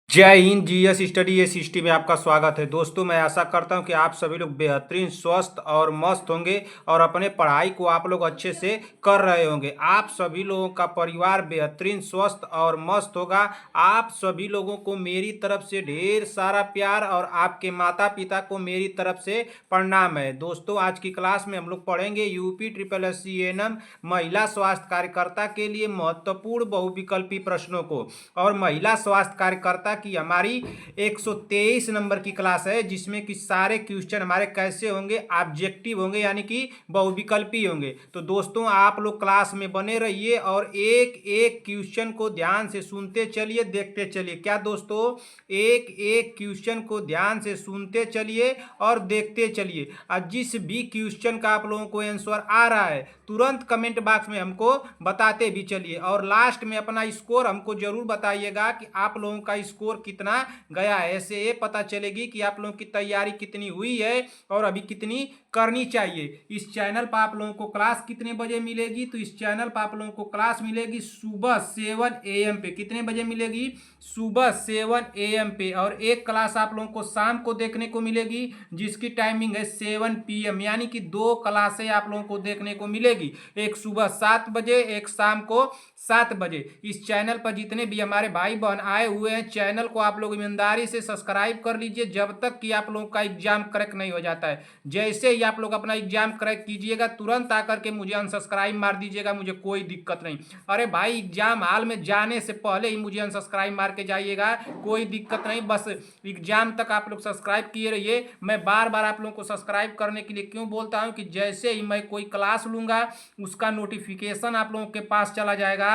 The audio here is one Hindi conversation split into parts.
जय हिंद। जीएस स्टडी एस में आपका स्वागत है। दोस्तों, मैं आशा करता हूं कि आप सभी लोग बेहतरीन स्वस्थ और मस्त होंगे और अपने पढ़ाई को आप लोग अच्छे से कर रहे होंगे। आप सभी लोगों का परिवार बेहतरीन स्वस्थ और मस्त होगा। आप सभी लोगों को मेरी तरफ से ढेर सारा प्यार और आपके माता पिता को मेरी तरफ से प्रणाम है। दोस्तों, आज की क्लास में हम लोग पढ़ेंगे यूपी ट्रिपल एस सी एन महिला स्वास्थ्य कार्यकर्ता के लिए महत्वपूर्ण बहुविकल्पी प्रश्नों को। और महिला स्वास्थ्य कार्यकर्ता की हमारी 123 नंबर की क्लास है, जिसमें कि सारे क्वेश्चन हमारे कैसे होंगे, ऑब्जेक्टिव होंगे, यानी कि बहुविकल्पी होंगे। तो दोस्तों, आप लोग क्लास में बने रहिए और एक एक क्वेश्चन को ध्यान से सुनते चलिए, देखते चलिए। क्या दोस्तों, एक एक क्वेश्चन को ध्यान से सुनते चलिए और देखते चलिए। और जिस भी क्वेश्चन का आप लोगों को आंसर आ रहा है, तुरंत कमेंट बॉक्स में हमको बताते भी चलिए। और लास्ट में अपना स्कोर हमको जरूर बताइएगा कि आप लोगों का स्कोर कितना गया है। ऐसे ये पता चलेगी कि आप लोगों की तैयारी कितनी हुई है और अभी कितनी करनी चाहिए। इस चैनल पर आप लोगों को क्लास कितने बजे मिलेगी? तो इस चैनल पर आप लोगों को क्लास मिलेगी सुबह 7 AM पे। कितने बजे मिलेगी? सुबह 7 AM पे। और एक क्लास आप लोगों को शाम को देखने को मिलेगी, जिसकी टाइमिंग है 7 PM, यानी कि 2 क्लासें आप लोगों को देखने को मिलेगी। एक सुबह 7 बजे, एक शाम को 7 बजे। इस चैनल पर जितने भी हमारे भाई बहन आए हुए हैं, चैनल को आप लोग ईमानदारी से सब्सक्राइब कर लीजिए, जब तक कि आप लोगों का एग्जाम क्रैक नहीं हो जाता है। जैसे ही आप लोग अपना एग्जाम क्रैक कीजिएगा, तुरंत आकर के मुझे अनसब्सक्राइब मार दीजिएगा, मुझे कोई दिक्कत नहीं। अरे भाई, एग्जाम हॉल में जाने से पहले ही मुझे अनसब्सक्राइब मार के जाइएगा, कोई दिक्कत नहीं। बस एग्जाम तक आप लोग सब्सक्राइब किए रहिए। मैं बार बार आप लोगों को सब्सक्राइब करने के लिए क्यों बोलता हूं कि जैसे ही मैं कोई क्लास लूंगा, उसका नोटिफिकेशन आप लोगों के पास चला जाएगा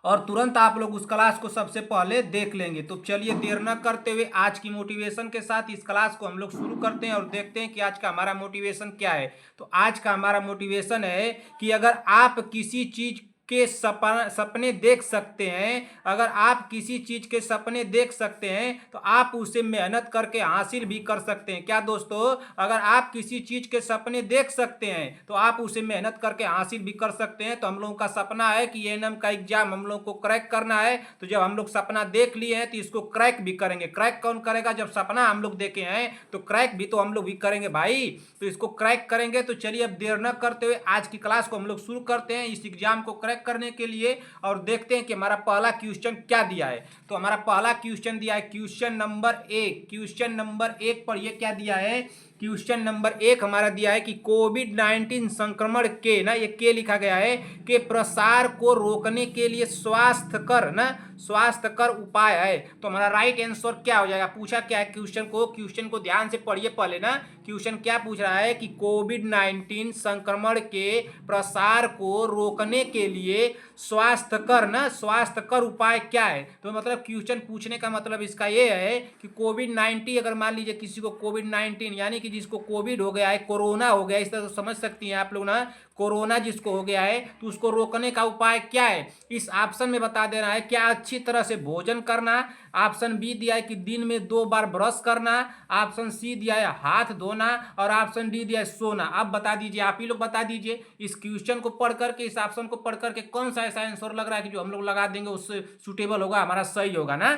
और तुरंत आप लोग उस क्लास को सबसे पहले देख लेंगे। तो चलिए, देर न करते हुए आज की मोटिवेशन के साथ इस क्लास को हम लोग शुरू करते हैं और देखते हैं कि आज का हमारा मोटिवेशन क्या है। तो आज का हमारा मोटिवेशन है कि अगर आप किसी चीज के सपने देख सकते हैं, अगर आप किसी चीज के सपने देख सकते हैं, तो आप उसे मेहनत करके हासिल भी कर सकते हैं। क्या दोस्तों, अगर आप किसी चीज के सपने देख सकते हैं तो आप उसे मेहनत करके हासिल भी कर सकते हैं। तो हम लोगों का सपना है कि एएनएम का एग्जाम हम लोग को क्रैक करना है। तो जब हम लोग सपना देख लिए हैं तो इसको क्रैक भी करेंगे। क्रैक कौन करेगा? जब सपना हम लोग देखे हैं तो क्रैक भी तो हम लोग भी करेंगे भाई। तो इसको क्रैक करेंगे। तो चलिए, अब देर न करते हुए आज की क्लास को हम लोग शुरू करते हैं इस एग्जाम को क्रैक करने के लिए और देखते हैं कि हमारा पहला क्वेश्चन क्या दिया है। तो हमारा पहला क्वेश्चन दिया है क्वेश्चन नंबर 1। क्वेश्चन नंबर 1 पर ये क्या दिया है? क्वेश्चन नंबर 1 हमारा दिया है कि कोविड-19 संक्रमण के, ना ये के लिखा गया है, के प्रसार को रोकने के लिए स्वास्थ्यकर उपाय है। तो हमारा राइट आंसर क्या हो जाएगा? पूछा क्या है क्वेश्चन को ध्यान से पढ़िए पहले ना। क्वेश्चन क्या पूछ रहा है कि कोविड-19 संक्रमण के प्रसार को रोकने के लिए स्वास्थ्यकर उपाय क्या है। तो मतलब क्वेश्चन पूछने का मतलब इसका ये है कि कोविड-19, अगर मान लीजिए किसी को कोविड-19 यानी कि जिसको कोविड हो गया है, कोरोना हो गया, इस तरह से समझ सकती हैं आप लोग ना। कोरोना जिसको हो गया है तो उसको रोकने का उपाय क्या है, इस ऑप्शन में बता देना है। क्या अच्छी तरह से भोजन करना, ऑप्शन बी दिया है कि दिन में 2 बार ब्रश करना, ऑप्शन सी दिया है हाथ धोना, और ऑप्शन डी दिया है सोना। अब बता दीजिए, आप ही लोग बता दीजिए, इस क्वेश्चन को पढ़ करके, इस ऑप्शन को पढ़ करके कौन सा ऐसा आंसर लग रहा है कि जो हम लोग लगा देंगे उससे सुटेबल होगा, हमारा सही होगा ना।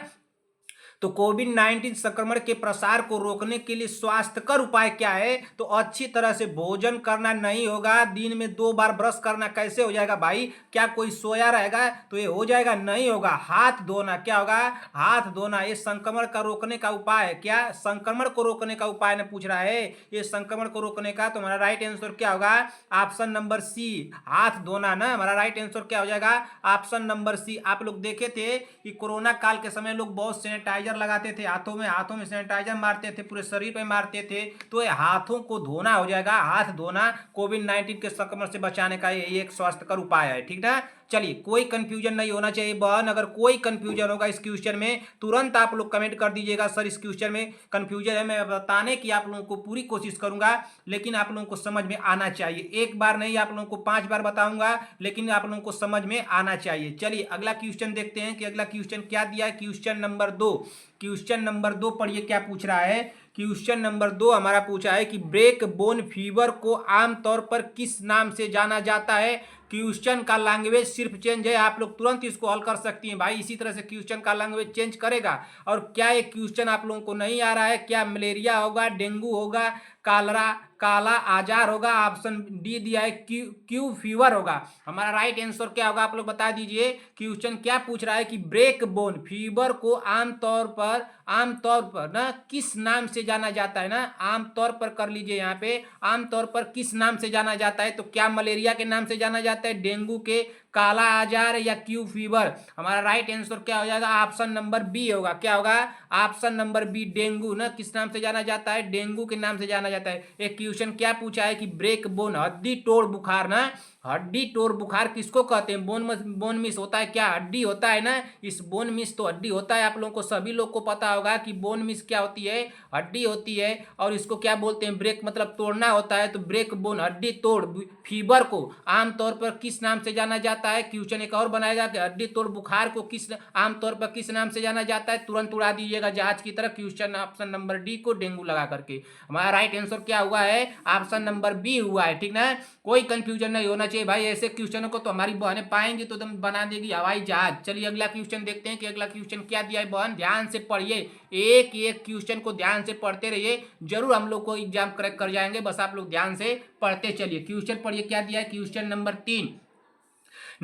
तो कोविड-19 संक्रमण के प्रसार को रोकने के लिए स्वास्थ्यकर उपाय क्या है? तो अच्छी तरह से भोजन करना नहीं होगा, दिन में 2 बार ब्रश करना। कैसे हो जाएगा भाई? क्या कोई सोया रहेगा तो ये हो जाएगा? नहीं होगा। हाथ धोना, क्या होगा? हाथ धोना। ये संक्रमण का रोकने का उपाय है। क्या संक्रमण को रोकने का उपाय ने पूछ रहा है, ये संक्रमण को रोकने का। तो हमारा राइट आंसर क्या होगा? ऑप्शन नंबर सी, हाथ धोना ना। हमारा राइट आंसर क्या हो जाएगा? Option number C. आप लोग देखे थे कि कोरोना काल के समय लोग बहुत सैनिटाइजर लगाते थे हाथों में सैनिटाइजर मारते थे, पूरे शरीर पे मारते थे। तो ये हाथों को धोना हो जाएगा। हाथ धोना कोविड-19 के संक्रमण से बचाने का ये एक स्वास्थ्यकर उपाय है। ठीक ना। चलिए, कोई कंफ्यूजन नहीं होना चाहिए बहन। अगर कोई कंफ्यूजन होगा इस क्वेश्चन में, तुरंत आप लोग कमेंट कर दीजिएगा, सर इस क्वेश्चन में कंफ्यूजन है। मैं बताने की आप लोगों को पूरी कोशिश करूंगा, लेकिन आप लोगों को समझ में आना चाहिए। एक बार नहीं, आप लोगों को 5 बार बताऊंगा, लेकिन आप लोगों को समझ में आना चाहिए। चलिए, अगला क्वेश्चन देखते हैं कि अगला क्वेश्चन क्या दिया है। Question number 2। क्वेश्चन नंबर 2 पढ़िए क्या पूछ रहा है। क्वेश्चन नंबर 2 हमारा पूछा है कि ब्रेक बोन फीवर को आमतौर पर किस नाम से जाना जाता है? क्वेश्चन का लैंग्वेज सिर्फ चेंज है, आप लोग तुरंत इसको हल कर सकती हैं भाई। इसी तरह से क्वेश्चन का लैंग्वेज चेंज करेगा। और क्या ये क्वेश्चन आप लोगों को नहीं आ रहा है? क्या मलेरिया होगा, डेंगू होगा, काला आजार होगा? ऑप्शन डी दिया है क्यू फीवर होगा। हमारा राइट आंसर क्या होगा आप लोग बता दीजिए। क्वेश्चन क्या पूछ रहा है कि ब्रेक बोन फीवर को आमतौर पर ना किस नाम से जाना जाता है ना, आमतौर पर कर लीजिए यहाँ पे, आमतौर पर किस नाम से जाना जाता है? तो क्या मलेरिया के नाम से जाना जाता है, डेंगू के, काला आजार या क्यू फीवर? हमारा राइट आंसर क्या हो जाएगा? ऑप्शन नंबर बी होगा। क्या होगा? ऑप्शन नंबर बी, डेंगू ना किस नाम से जाना जाता है? डेंगू के नाम से जाना जाता है। एक क्वेश्चन क्या पूछा है कि ब्रेक बोन हड्डी तोड़ बुखार ना, हड्डी तोड़ बुखार किसको कहते हैं? बोन मिस होता है क्या? हड्डी होता है ना, इस बोन मिस तो हड्डी होता है। आप लोगों को सभी लोग को पता होगा कि बोन मिस क्या होती है, हड्डी होती है। और इसको क्या बोलते हैं? ब्रेक मतलब तोड़ना होता है। तो ब्रेक बोन हड्डी तोड़ फीवर को आमतौर पर किस नाम से जाना जाता है? क्वेश्चन एक और बनाएगा कि हड्डी तोड़ बुखार को किस आमतौर पर किस नाम से जाना जाता है? तुरंत उड़ा दीजिएगा जहाज की तरह क्वेश्चन ऑप्शन नंबर डी को डेंगू लगा करके। हमारा राइट आंसर क्या हुआ है? ऑप्शन नंबर बी हुआ है। ठीक ना, कोई कंफ्यूजन नहीं होना चाहिए भाई। ऐसे क्वेश्चनों को तो हमारी बहनें पाएंगी तो तुम बना देगी हवाई जहाज। चलिए अगला क्वेश्चन देखते हैं कि अगला क्वेश्चन क्या दिया है। बहन ध्यान से पढ़िए, एक एक क्वेश्चन को ध्यान से पढ़ते रहिए, जरूर हम लोग को एग्जाम क्रैक कर जाएंगे। बस आप लोग ध्यान से पढ़ते चलिए। क्वेश्चन पढ़िए क्या दिया है। क्वेश्चन नंबर 3,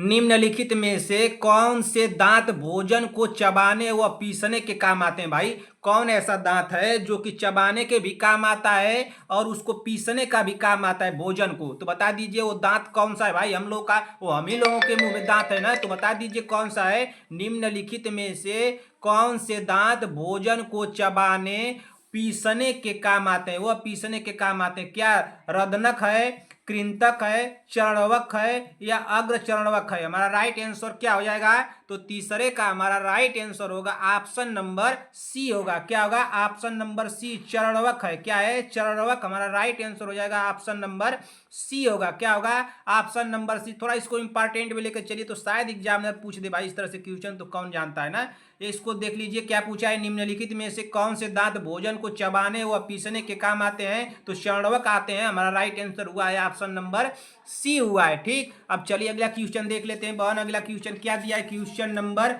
निम्नलिखित में से कौन से दांत भोजन को चबाने व पीसने के काम आते हैं? भाई कौन ऐसा दांत है जो कि चबाने के भी काम आता है और उसको पीसने का भी काम आता है भोजन को? तो बता दीजिए वो दांत कौन सा है भाई। हम लोग का वो हम ही लोगों के मुंह में दांत है ना, तो बता दीजिए कौन सा है। निम्नलिखित में से कौन से दांत भोजन को चबाने पीसने के काम आते हैं? वह पीसने के काम आते हैं। क्या रदनक है, कृंतक है, चरणवक है या अग्र चरणवक है? हमारा राइट आंसर क्या हो जाएगा? तो तीसरे का हमारा राइट आंसर होगा ऑप्शन नंबर सी होगा। क्या होगा? ऑप्शन नंबर सी, चरणवक है। क्या है? चरणवक। हमारा राइट आंसर हो जाएगा ऑप्शन नंबर सी होगा। क्या होगा? Option number C. थोड़ा इसको इंपॉर्टेंट में लेकर चलिए तो शायद एग्जामिनर पूछ दे भाई इस तरह से क्वेश्चन, तो कौन जानता है ना। इसको देख लीजिए क्या पूछा है। निम्नलिखित में से कौन से दांत भोजन को चबाने व पीसने के काम आते हैं? तो चरणवक आते हैं। हमारा राइट आंसर हुआ है ऑप्शन नंबर सी हुआ है। ठीक, अब चलिए अगला क्वेश्चन देख लेते हैं। बहन अगला क्वेश्चन क्या दिया है? क्वेश्चन नंबर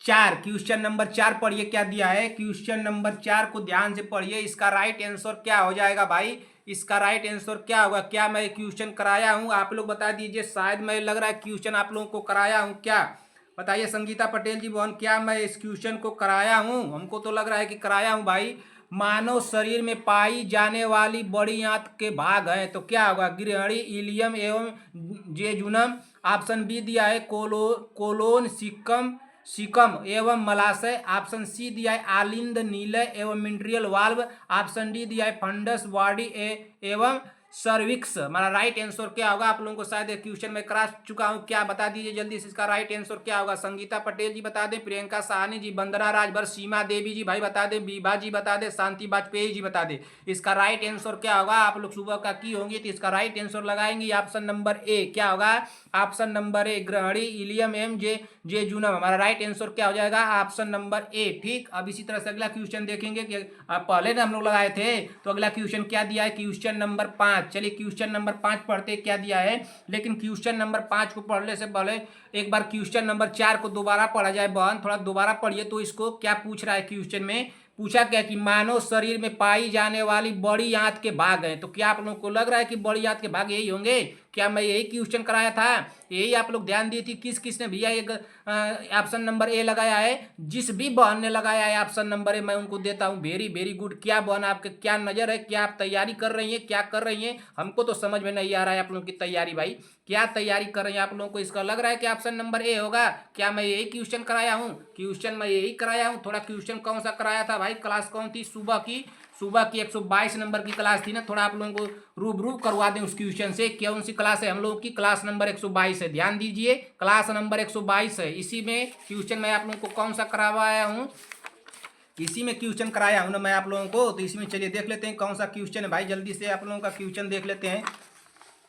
4, क्वेश्चन नंबर 4 पढ़िए क्या दिया है। क्वेश्चन नंबर 4 को ध्यान से पढ़िए। इसका राइट आंसर क्या हो जाएगा भाई? इसका राइट आंसर क्या होगा? क्या मैं क्वेश्चन कराया हूं? आप लोग बता दीजिए। शायद मैं लग रहा है क्वेश्चन आप लोगों को कराया हूं। क्या बताइए संगीता पटेल जी बहन, क्या मैं इस क्वेश्चन को कराया हूं? हमको तो लग रहा है कि कराया हूं भाई। मानव शरीर में पाई जाने वाली बड़ी आंत के भाग हैं, तो क्या होगा? गृहणी, इलियम एवं जेजुनम। ऑप्शन बी दिया है कोलोन, सिकम एवं मलाशय। ऑप्शन सी दिया है आलिंद, नीलय एवं मिंट्रियल वाल्व। ऑप्शन डी दिया है फंडस, बॉडी एवं सर्विक्स। हमारा राइट आंसर क्या होगा? आप लोगों को शायद क्वेश्चन में करा चुका हूं। क्या बता दीजिए जल्दी से, इसका राइट आंसर क्या होगा? संगीता पटेल जी बता दें, प्रियंका साहनी जी, वंदना राजभर, सीमा देवी जी भाई बता दें, बीबा जी बता दें, शांति वाजपेयी जी बता दें। इसका राइट आंसर क्या होगा? आप लोग सुबह का की होंगे तो इसका राइट आंसर लगाएंगे ऑप्शन नंबर ए। क्या होगा? ऑप्शन नंबर ए, ग्रहणी, इलियम एम जेजुनम। हमारा राइट आंसर क्या हो जाएगा? Option number A. ठीक, अब इसी तरह से अगला क्वेश्चन देखेंगे कि पहले ना हम लोग लगाए थे, तो अगला क्वेश्चन क्या दिया है? Question number 5। चलिए क्वेश्चन नंबर 5 पढ़ते क्या दिया है। लेकिन क्वेश्चन नंबर 5 को पढ़ने से पहले एक बार क्वेश्चन नंबर 4 को दोबारा पढ़ा जाए। बहन थोड़ा दोबारा पढ़िए तो इसको क्या पूछ रहा है क्वेश्चन में। पूछा क्या कि मानव शरीर में पाई जाने वाली बड़ी आंत के भाग हैं। तो क्या आप लोगों को लग रहा है कि बड़ी आंत के भाग यही होंगे? क्या मैं यही क्वेश्चन कराया था? यही आप लोग ध्यान दी थी। किसने भैया एक ऑप्शन नंबर ए लगाया है? जिस भी बहन ने लगाया है ऑप्शन नंबर ए, मैं उनको देता हूँ वेरी वेरी गुड। क्या बहन आपके क्या नजर है? क्या आप तैयारी कर रही हैं? क्या कर रही हैं? हमको तो समझ में नहीं आ रहा है आप लोगों की तैयारी भाई। क्या तैयारी कर रही हैं आप लोगों को? इसका लग रहा है कि ऑप्शन नंबर ए होगा। क्या मैं यही क्वेश्चन कराया हूँ? क्वेश्चन मैं यही कराया हूँ। थोड़ा क्वेश्चन कौन सा कराया था भाई? क्लास कौन थी? सुबह की 122 नंबर की क्लास थी ना। थोड़ा आप लोगों को रूबरू करवा दें उस क्वेश्चन से। कौन सी क्लास है हम लोगों की? क्लास नंबर 122 है। ध्यान दीजिए, क्लास नंबर 122 है। इसी में क्वेश्चन मैं आप लोगों को कौन सा करवाया हूँ? इसी में क्वेश्चन कराया हूँ ना मैं आप लोगों को। तो इसमें चलिए देख लेते हैं कौन सा क्वेश्चन है भाई। जल्दी से आप लोगों का क्वेश्चन देख लेते हैं।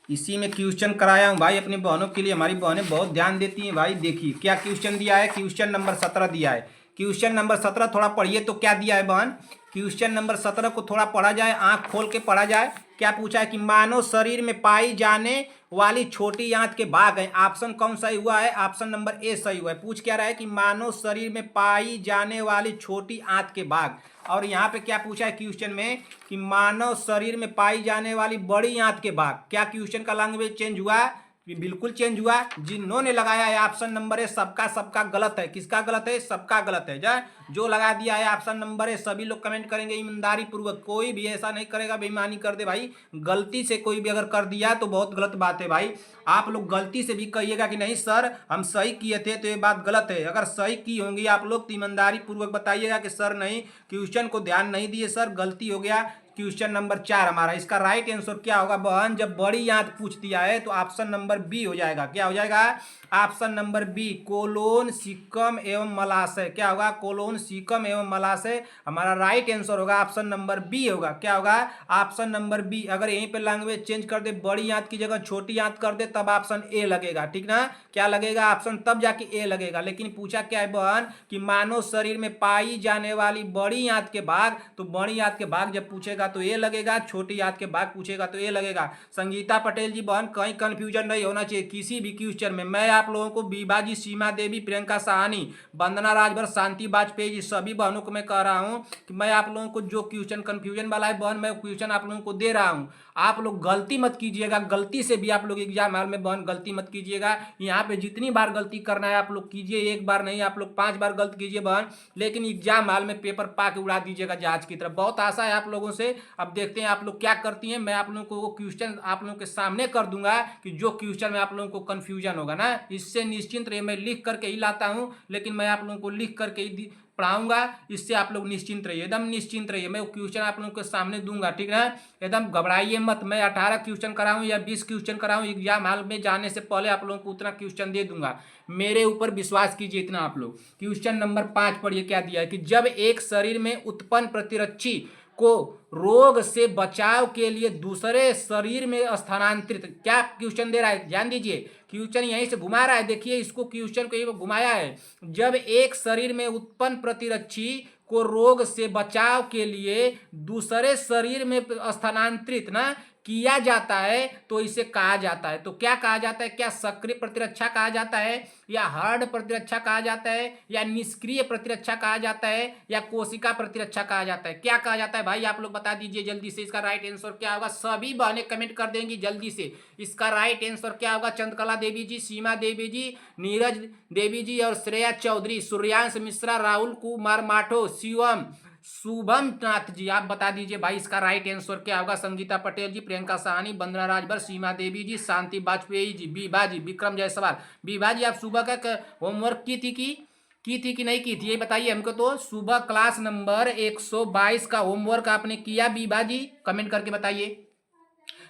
इसी में क्वेश्चन कराया हूँ भाई अपनी बहनों के लिए। हमारी बहनें बहुत ध्यान देती हैं भाई। देखिए क्या क्वेश्चन दिया है। क्वेश्चन नंबर 17 दिया है। क्वेश्चन नंबर 17 थोड़ा पढ़िए तो क्या दिया है बहन। क्वेश्चन नंबर 17 को थोड़ा पढ़ा जाए, आंख खोल के पढ़ा जाए। क्या पूछा है कि मानव शरीर में पाई जाने वाली छोटी आंत के भाग हैं। ऑप्शन कौन सही हुआ है, ऑप्शन नंबर ए सही हुआ है। पूछ क्या रहा है कि मानव शरीर में पाई जाने वाली छोटी आंत के भाग। और यहाँ पे क्या पूछा है क्वेश्चन में कि मानव शरीर में पाई जाने वाली बड़ी आंत के भाग। क्या क्वेश्चन का लैंग्वेज चेंज हुआ, बिल्कुल चेंज हुआ। जिन्होंने लगाया है ऑप्शन नंबर ए सबका सबका गलत है। किसका गलत है, सबका गलत है। जो लगा दिया है ऑप्शन नंबर ए सभी लोग कमेंट करेंगे ईमानदारी पूर्वक, कोई भी ऐसा नहीं करेगा बेईमानी कर दे भाई। गलती से कोई भी अगर कर दिया तो बहुत गलत बात है भाई। आप लोग गलती से भी कहिएगा कि नहीं सर हम सही किए थे तो ये बात गलत है। अगर सही की होंगी आप लोग तो ईमानदारी पूर्वक बताइएगा कि सर नहीं क्वेश्चन को ध्यान नहीं दिए सर, गलती हो गया। क्वेश्चन नंबर 4 हमारा, इसका राइट आंसर क्या होगा बहन। जब बड़ी आंत पूछ दिया है तो ऑप्शन नंबर बी हो जाएगा। क्या हो जाएगा, option number B colon caecum एवं मलाशय। क्या होगा, कोलोन सीकम एवं मलाशय हमारा राइट आंसर होगा। ऑप्शन नंबर बी होगा। क्या होगा, ऑप्शन नंबर बी। अगर यहीं पे लैंग्वेज चेंज कर दे, बड़ी आंत की जगह छोटी आंत कर दे तब ऑप्शन ए लगेगा, ठीक ना। क्या लगेगा, ऑप्शन तब जाके ए लगेगा। लेकिन पूछा क्या है बहन कि मानव शरीर में पाई जाने वाली बड़ी आंत के भाग, तो बड़ी आंत के भाग जब पूछेगा तो ए लगेगा, छोटी आंत के भाग पूछेगा तो ए लगेगा। संगीता पटेल जी बहन कहीं कंफ्यूजन नहीं होना चाहिए किसी भी क्वेश्चन में। मैं आप लोगों को बीबा जी, सीमा देवी, प्रियंका साहनी, वंदना राजभर, शांति वाजपेयी जी सभी बहनों को मैं कह रहा हूं कि मैं आप लोगों को जो क्वेश्चन कंफ्यूजन वाला है बहन मैं क्वेश्चन आप लोगों को दे रहा हूं। आप लोग गलती मत कीजिएगा, गलती से भी आप लोग एग्जाम हॉल में बहन गलती मत कीजिएगा। यहाँ पे जितनी बार गलती करना है आप लोग कीजिए, एक बार नहीं आप लोग 5 बार गलती कीजिए बहन, लेकिन एग्जाम हॉल में पेपर पाके उड़ा दीजिएगा जहाज की तरफ। बहुत आशा है आप लोगों से, अब देखते हैं आप लोग क्या करती हैं। मैं आप लोगों को वो क्वेश्चन आप लोगों के सामने कर दूंगा कि जो क्वेश्चन में आप लोगों को कंफ्यूजन होगा ना, इससे निश्चिंत रहिए। मैं लिख करके ही लाता हूं, लेकिन मैं आप लोगों को लिख करके ही पढ़ाऊंगा, इससे आप लोग निश्चिंत रहिए, एकदम निश्चिंत रहिए। मैं वो क्वेश्चन आप लोगों के सामने दूंगा, ठीक है, एकदम घबराइए मत। मैं 18 क्वेश्चन कराऊं या 20 क्वेश्चन कराऊं, एग्जाम हॉल में जाने से पहले आप लोगों को उतना क्वेश्चन दे दूंगा। मेरे ऊपर विश्वास कीजिए इतना आप लोग। क्वेश्चन नंबर 5 पढ़िए क्या दिया है कि जब एक शरीर में उत्पन्न प्रतिरक्षी को रोग से बचाव के लिए दूसरे शरीर में स्थानांतरित, क्या क्वेश्चन दे रहा है ध्यान दीजिए। क्वेश्चन यहीं से घुमा रहा है, देखिए इसको क्वेश्चन को ये घुमाया है। जब एक शरीर में उत्पन्न प्रतिरक्षी को रोग से बचाव के लिए दूसरे शरीर में स्थानांतरित ना किया जाता है तो इसे कहा जाता है, तो क्या कहा जाता है, क्या सक्रिय प्रतिरक्षा कहा जाता है, या हार्ड प्रतिरक्षा कहा जाता है, या निष्क्रिय प्रतिरक्षा कहा जाता है, या कोशिका प्रतिरक्षा कहा जाता है। क्या कहा जाता है भाई आप लोग बता दीजिए जल्दी से। इसका राइट आंसर क्या होगा, सभी बहनें कमेंट कर देंगी जल्दी से। इसका राइट आंसर क्या होगा, चंद्रकला देवी जी, सीमा देवी जी, नीरज देवी जी और श्रेया चौधरी, सूर्यांश मिश्रा, राहुल कुमार माठो, शिवम, शुभम नाथ जी, आप बता दीजिए भाई इसका राइट आंसर क्या होगा। संगीता पटेल जी, प्रियंका साहनी, वंदना राजभर, सीमा देवी जी, शांति वाजपेयी जी, बीबा जी, विक्रम जायसवाल। बीबा जी आप सुबह का होमवर्क की थी कि नहीं की थी ये बताइए हमको। तो सुबह क्लास नंबर 122 का होमवर्क आपने किया बीबा जी, कमेंट करके बताइए।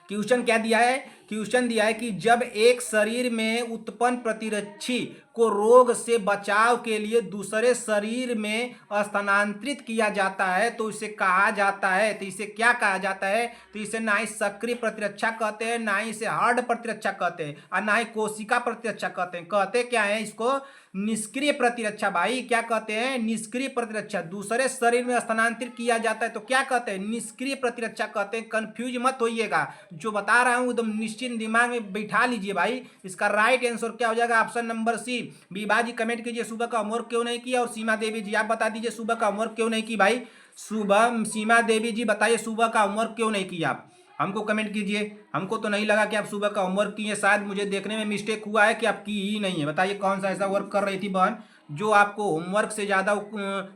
क्वेश्चन क्या दिया है, क्वेश्चन दिया है कि जब एक शरीर में उत्पन्न प्रतिरक्षी को रोग से बचाव के लिए दूसरे शरीर में स्थानांतरित किया जाता है तो इसे कहा जाता है, तो इसे क्या कहा जाता है, तो इसे ना ही सक्रिय प्रतिरक्षा कहते हैं, ना ही इसे हार्ड प्रतिरक्षा कहते हैं, और ना ही कोशिका प्रतिरक्षा कहते हैं। कहते क्या है इसको, निष्क्रिय प्रतिरक्षा भाई। क्या कहते हैं, निष्क्रिय प्रतिरक्षा। दूसरे शरीर में स्थानांतरित किया जाता है तो क्या कहते हैं, निष्क्रिय प्रतिरक्षा कहते हैं। कंफ्यूज मत होइएगा, जो बता रहा हूं एकदम निश्चिंत दिमाग में बैठा लीजिए भाई। इसका राइट आंसर क्या हो जाएगा, ऑप्शन नंबर सी। बीबा जी कमेंट कीजिए सुबह का होमवर्क क्यों नहीं किया, और सीमा देवी जी आप बता दीजिए सुबह का होमवर्क क्यों नहीं की भाई। सुबह सीमा देवी जी बताइए सुबह का होमवर्क क्यों नहीं किया आप, हमको कमेंट कीजिए। हमको तो नहीं लगा कि आप सुबह का होमवर्क किए, शायद मुझे देखने में मिस्टेक हुआ है कि आप की ही नहीं है। बताइए कौन सा ऐसा वर्क कर रही थी बहन जो आपको होमवर्क से ज़्यादा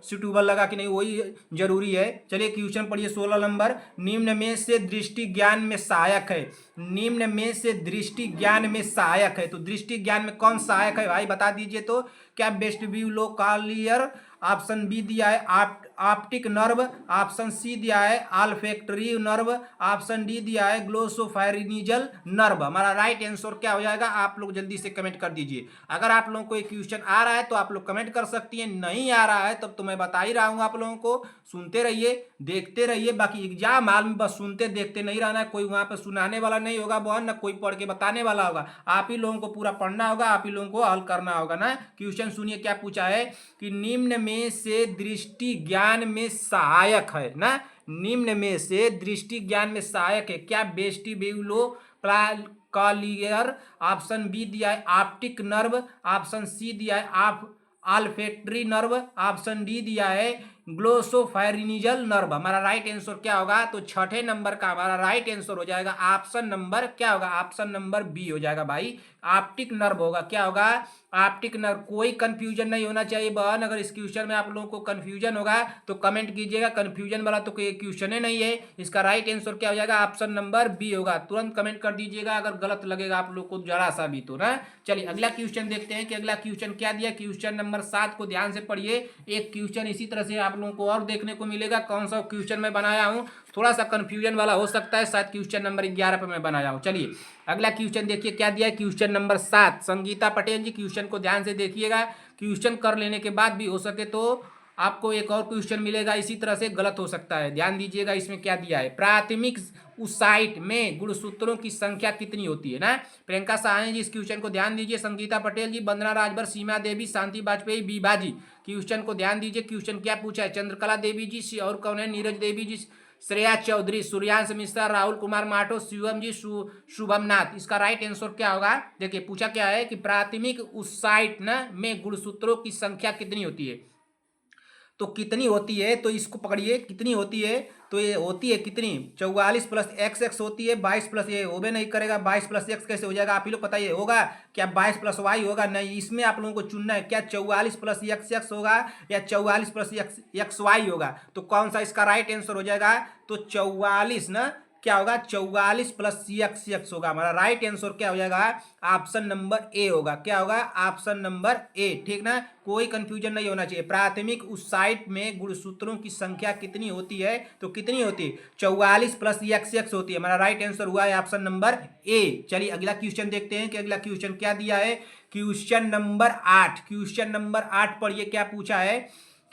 सूटेबल लगा कि नहीं, वही जरूरी है। चलिए क्वेश्चन पढ़िए 16 नंबर। निम्न में से दृष्टि ज्ञान में सहायक है, निम्न में से दृष्टि ज्ञान में सहायक है, तो दृष्टि ज्ञान में कौन सहायक है भाई बता दीजिए। तो क्या वेस्टिब्यूलोकालियर, ऑप्शन बी दिया है ऑप्टिक नर्व, ऑप्शन सी दिया है ऑल्फैक्टरी नर्व, ऑप्शन डी दिया है ग्लोसोफैरिंजियल नर्व। हमारा राइट आंसर क्या हो जाएगा, आप लोग जल्दी से कमेंट कर दीजिए। अगर आप लोगों को ये क्वेश्चन आ रहा है तो आप लोग कमेंट कर सकती हैं, नहीं आ रहा है तब तो मैं बता ही रहा हूँ आप लोगों को। सुनते रहिए, देखते रहिए, बाकी एग्जाम हाल में बस सुनते देखते नहीं रहना है। कोई वहां पर सुनाने वाला नहीं होगा बहन, ना कोई पढ़ के बताने वाला होगा। आप ही लोगों को पूरा पढ़ना होगा, आप ही लोगों को हल करना होगा ना। क्वेश्चन सुनिए क्या पूछा है कि निम्न में से दृष्टि ज्ञान में सहायक है ना, निम्न में से दृष्टि ज्ञान में सहायक है क्या? वेस्टिब्यूलो क्लियर, ऑप्शन बी दिया है ऑप्टिक नर्व, ऑप्शन सी दिया है आप ऑल्फैक्टरी नर्व, ऑप्शन डी दिया है ग्लोसोफैरिंजियल नर्व। हमारा राइट आंसर क्या होगा, तो छठे नंबर का हमारा राइट आंसर हो जाएगा ऑप्शन नंबर क्या होगा, ऑप्शन नंबर बी हो जाएगा भाई, ऑप्टिक नर्व होगा। क्या होगा, ऑप्टिक नर्व। कोई कंफ्यूजन नहीं होना चाहिए बहन, अगर इस क्वेश्चन में आप लोगों को कंफ्यूजन होगा तो कमेंट कीजिएगा। कंफ्यूजन वाला तो कोई क्वेश्चन ही नहीं है। इसका राइट आंसर क्या हो जाएगा, ऑप्शन नंबर बी होगा। तुरंत कमेंट कर दीजिएगा अगर गलत लगेगा आप लोग को जरा सा भी तो ना। चलिए अगला क्वेश्चन देखते हैं कि अगला क्वेश्चन क्या दिया। क्वेश्चन नंबर 7 को ध्यान से पढ़िए। एक क्वेश्चन इसी तरह से आप लोगों को और देखने को मिलेगा। कौन सा क्वेश्चन मैं बनाया हूँ, थोड़ा सा कंफ्यूजन वाला हो सकता है, शायद क्वेश्चन नंबर 11 पे मैं बनाया हूँ। चलिए अगला क्वेश्चन देखिए क्या दिया है। क्वेश्चन नंबर 7, संगीता पटेल जी क्वेश्चन को ध्यान से देखिएगा। क्वेश्चन कर लेने के बाद भी हो सके तो आपको एक और क्वेश्चन मिलेगा इसी तरह से, गलत हो सकता है। ध्यान दीजिएगा इसमें क्या दिया है। प्राथमिक उसाइट में गुणसूत्रों की संख्या कितनी होती है ना। प्रियंका साहनी जी इस क्वेश्चन को ध्यान दीजिए, संगीता पटेल जी, वंदना राजभर, सीमा देवी, शांति वाजपेयी, बीबा जी क्वेश्चन को ध्यान दीजिए। क्वेश्चन क्या पूछा है, चंद्रकला देवी जी और कौन है, नीरज देवी जी, श्रेया चौधरी, सूर्यांश मिश्रा, राहुल कुमार माटो, शिवम जी, शुभम नाथ। इसका राइट आंसर क्या होगा, देखिए पूछा क्या है कि प्राथमिक उसाइट न में गुणसूत्रों की संख्या कितनी होती है। तो कितनी होती है, तो इसको पकड़िए, कितनी होती है, तो ये होती है कितनी, 44 प्लस एक्स होती है। 22 प्लस ये होबे नहीं करेगा, 22 प्लस एक्स कैसे हो जाएगा, आप ही लोग बताइए। होगा क्या 22 प्लस वाई होगा, नहीं, इसमें आप लोगों को चुनना है क्या 44 प्लस एक्स होगा या 44 प्लस एक्स वाई होगा। तो कौन सा इसका राइट आंसर हो जाएगा, तो 44 ना, क्या होगा 44 प्लस एक्स होगा। हमारा राइट आंसर क्या हो जाएगा, ऑप्शन नंबर ए होगा। क्या होगा, ऑप्शन नंबर ए, ठीक ना। कोई कंफ्यूजन नहीं होना चाहिए। प्राथमिक उस साइट में गुणसूत्रों की संख्या कितनी होती है, तो कितनी होती है, 44 प्लस एक्स होती है। हमारा राइट आंसर हुआ है ऑप्शन नंबर ए। चलिए अगला क्वेश्चन देखते हैं कि अगला क्वेश्चन क्या दिया है। क्वेश्चन नंबर 8, क्वेश्चन नंबर 8 पढ़िए क्या पूछा है।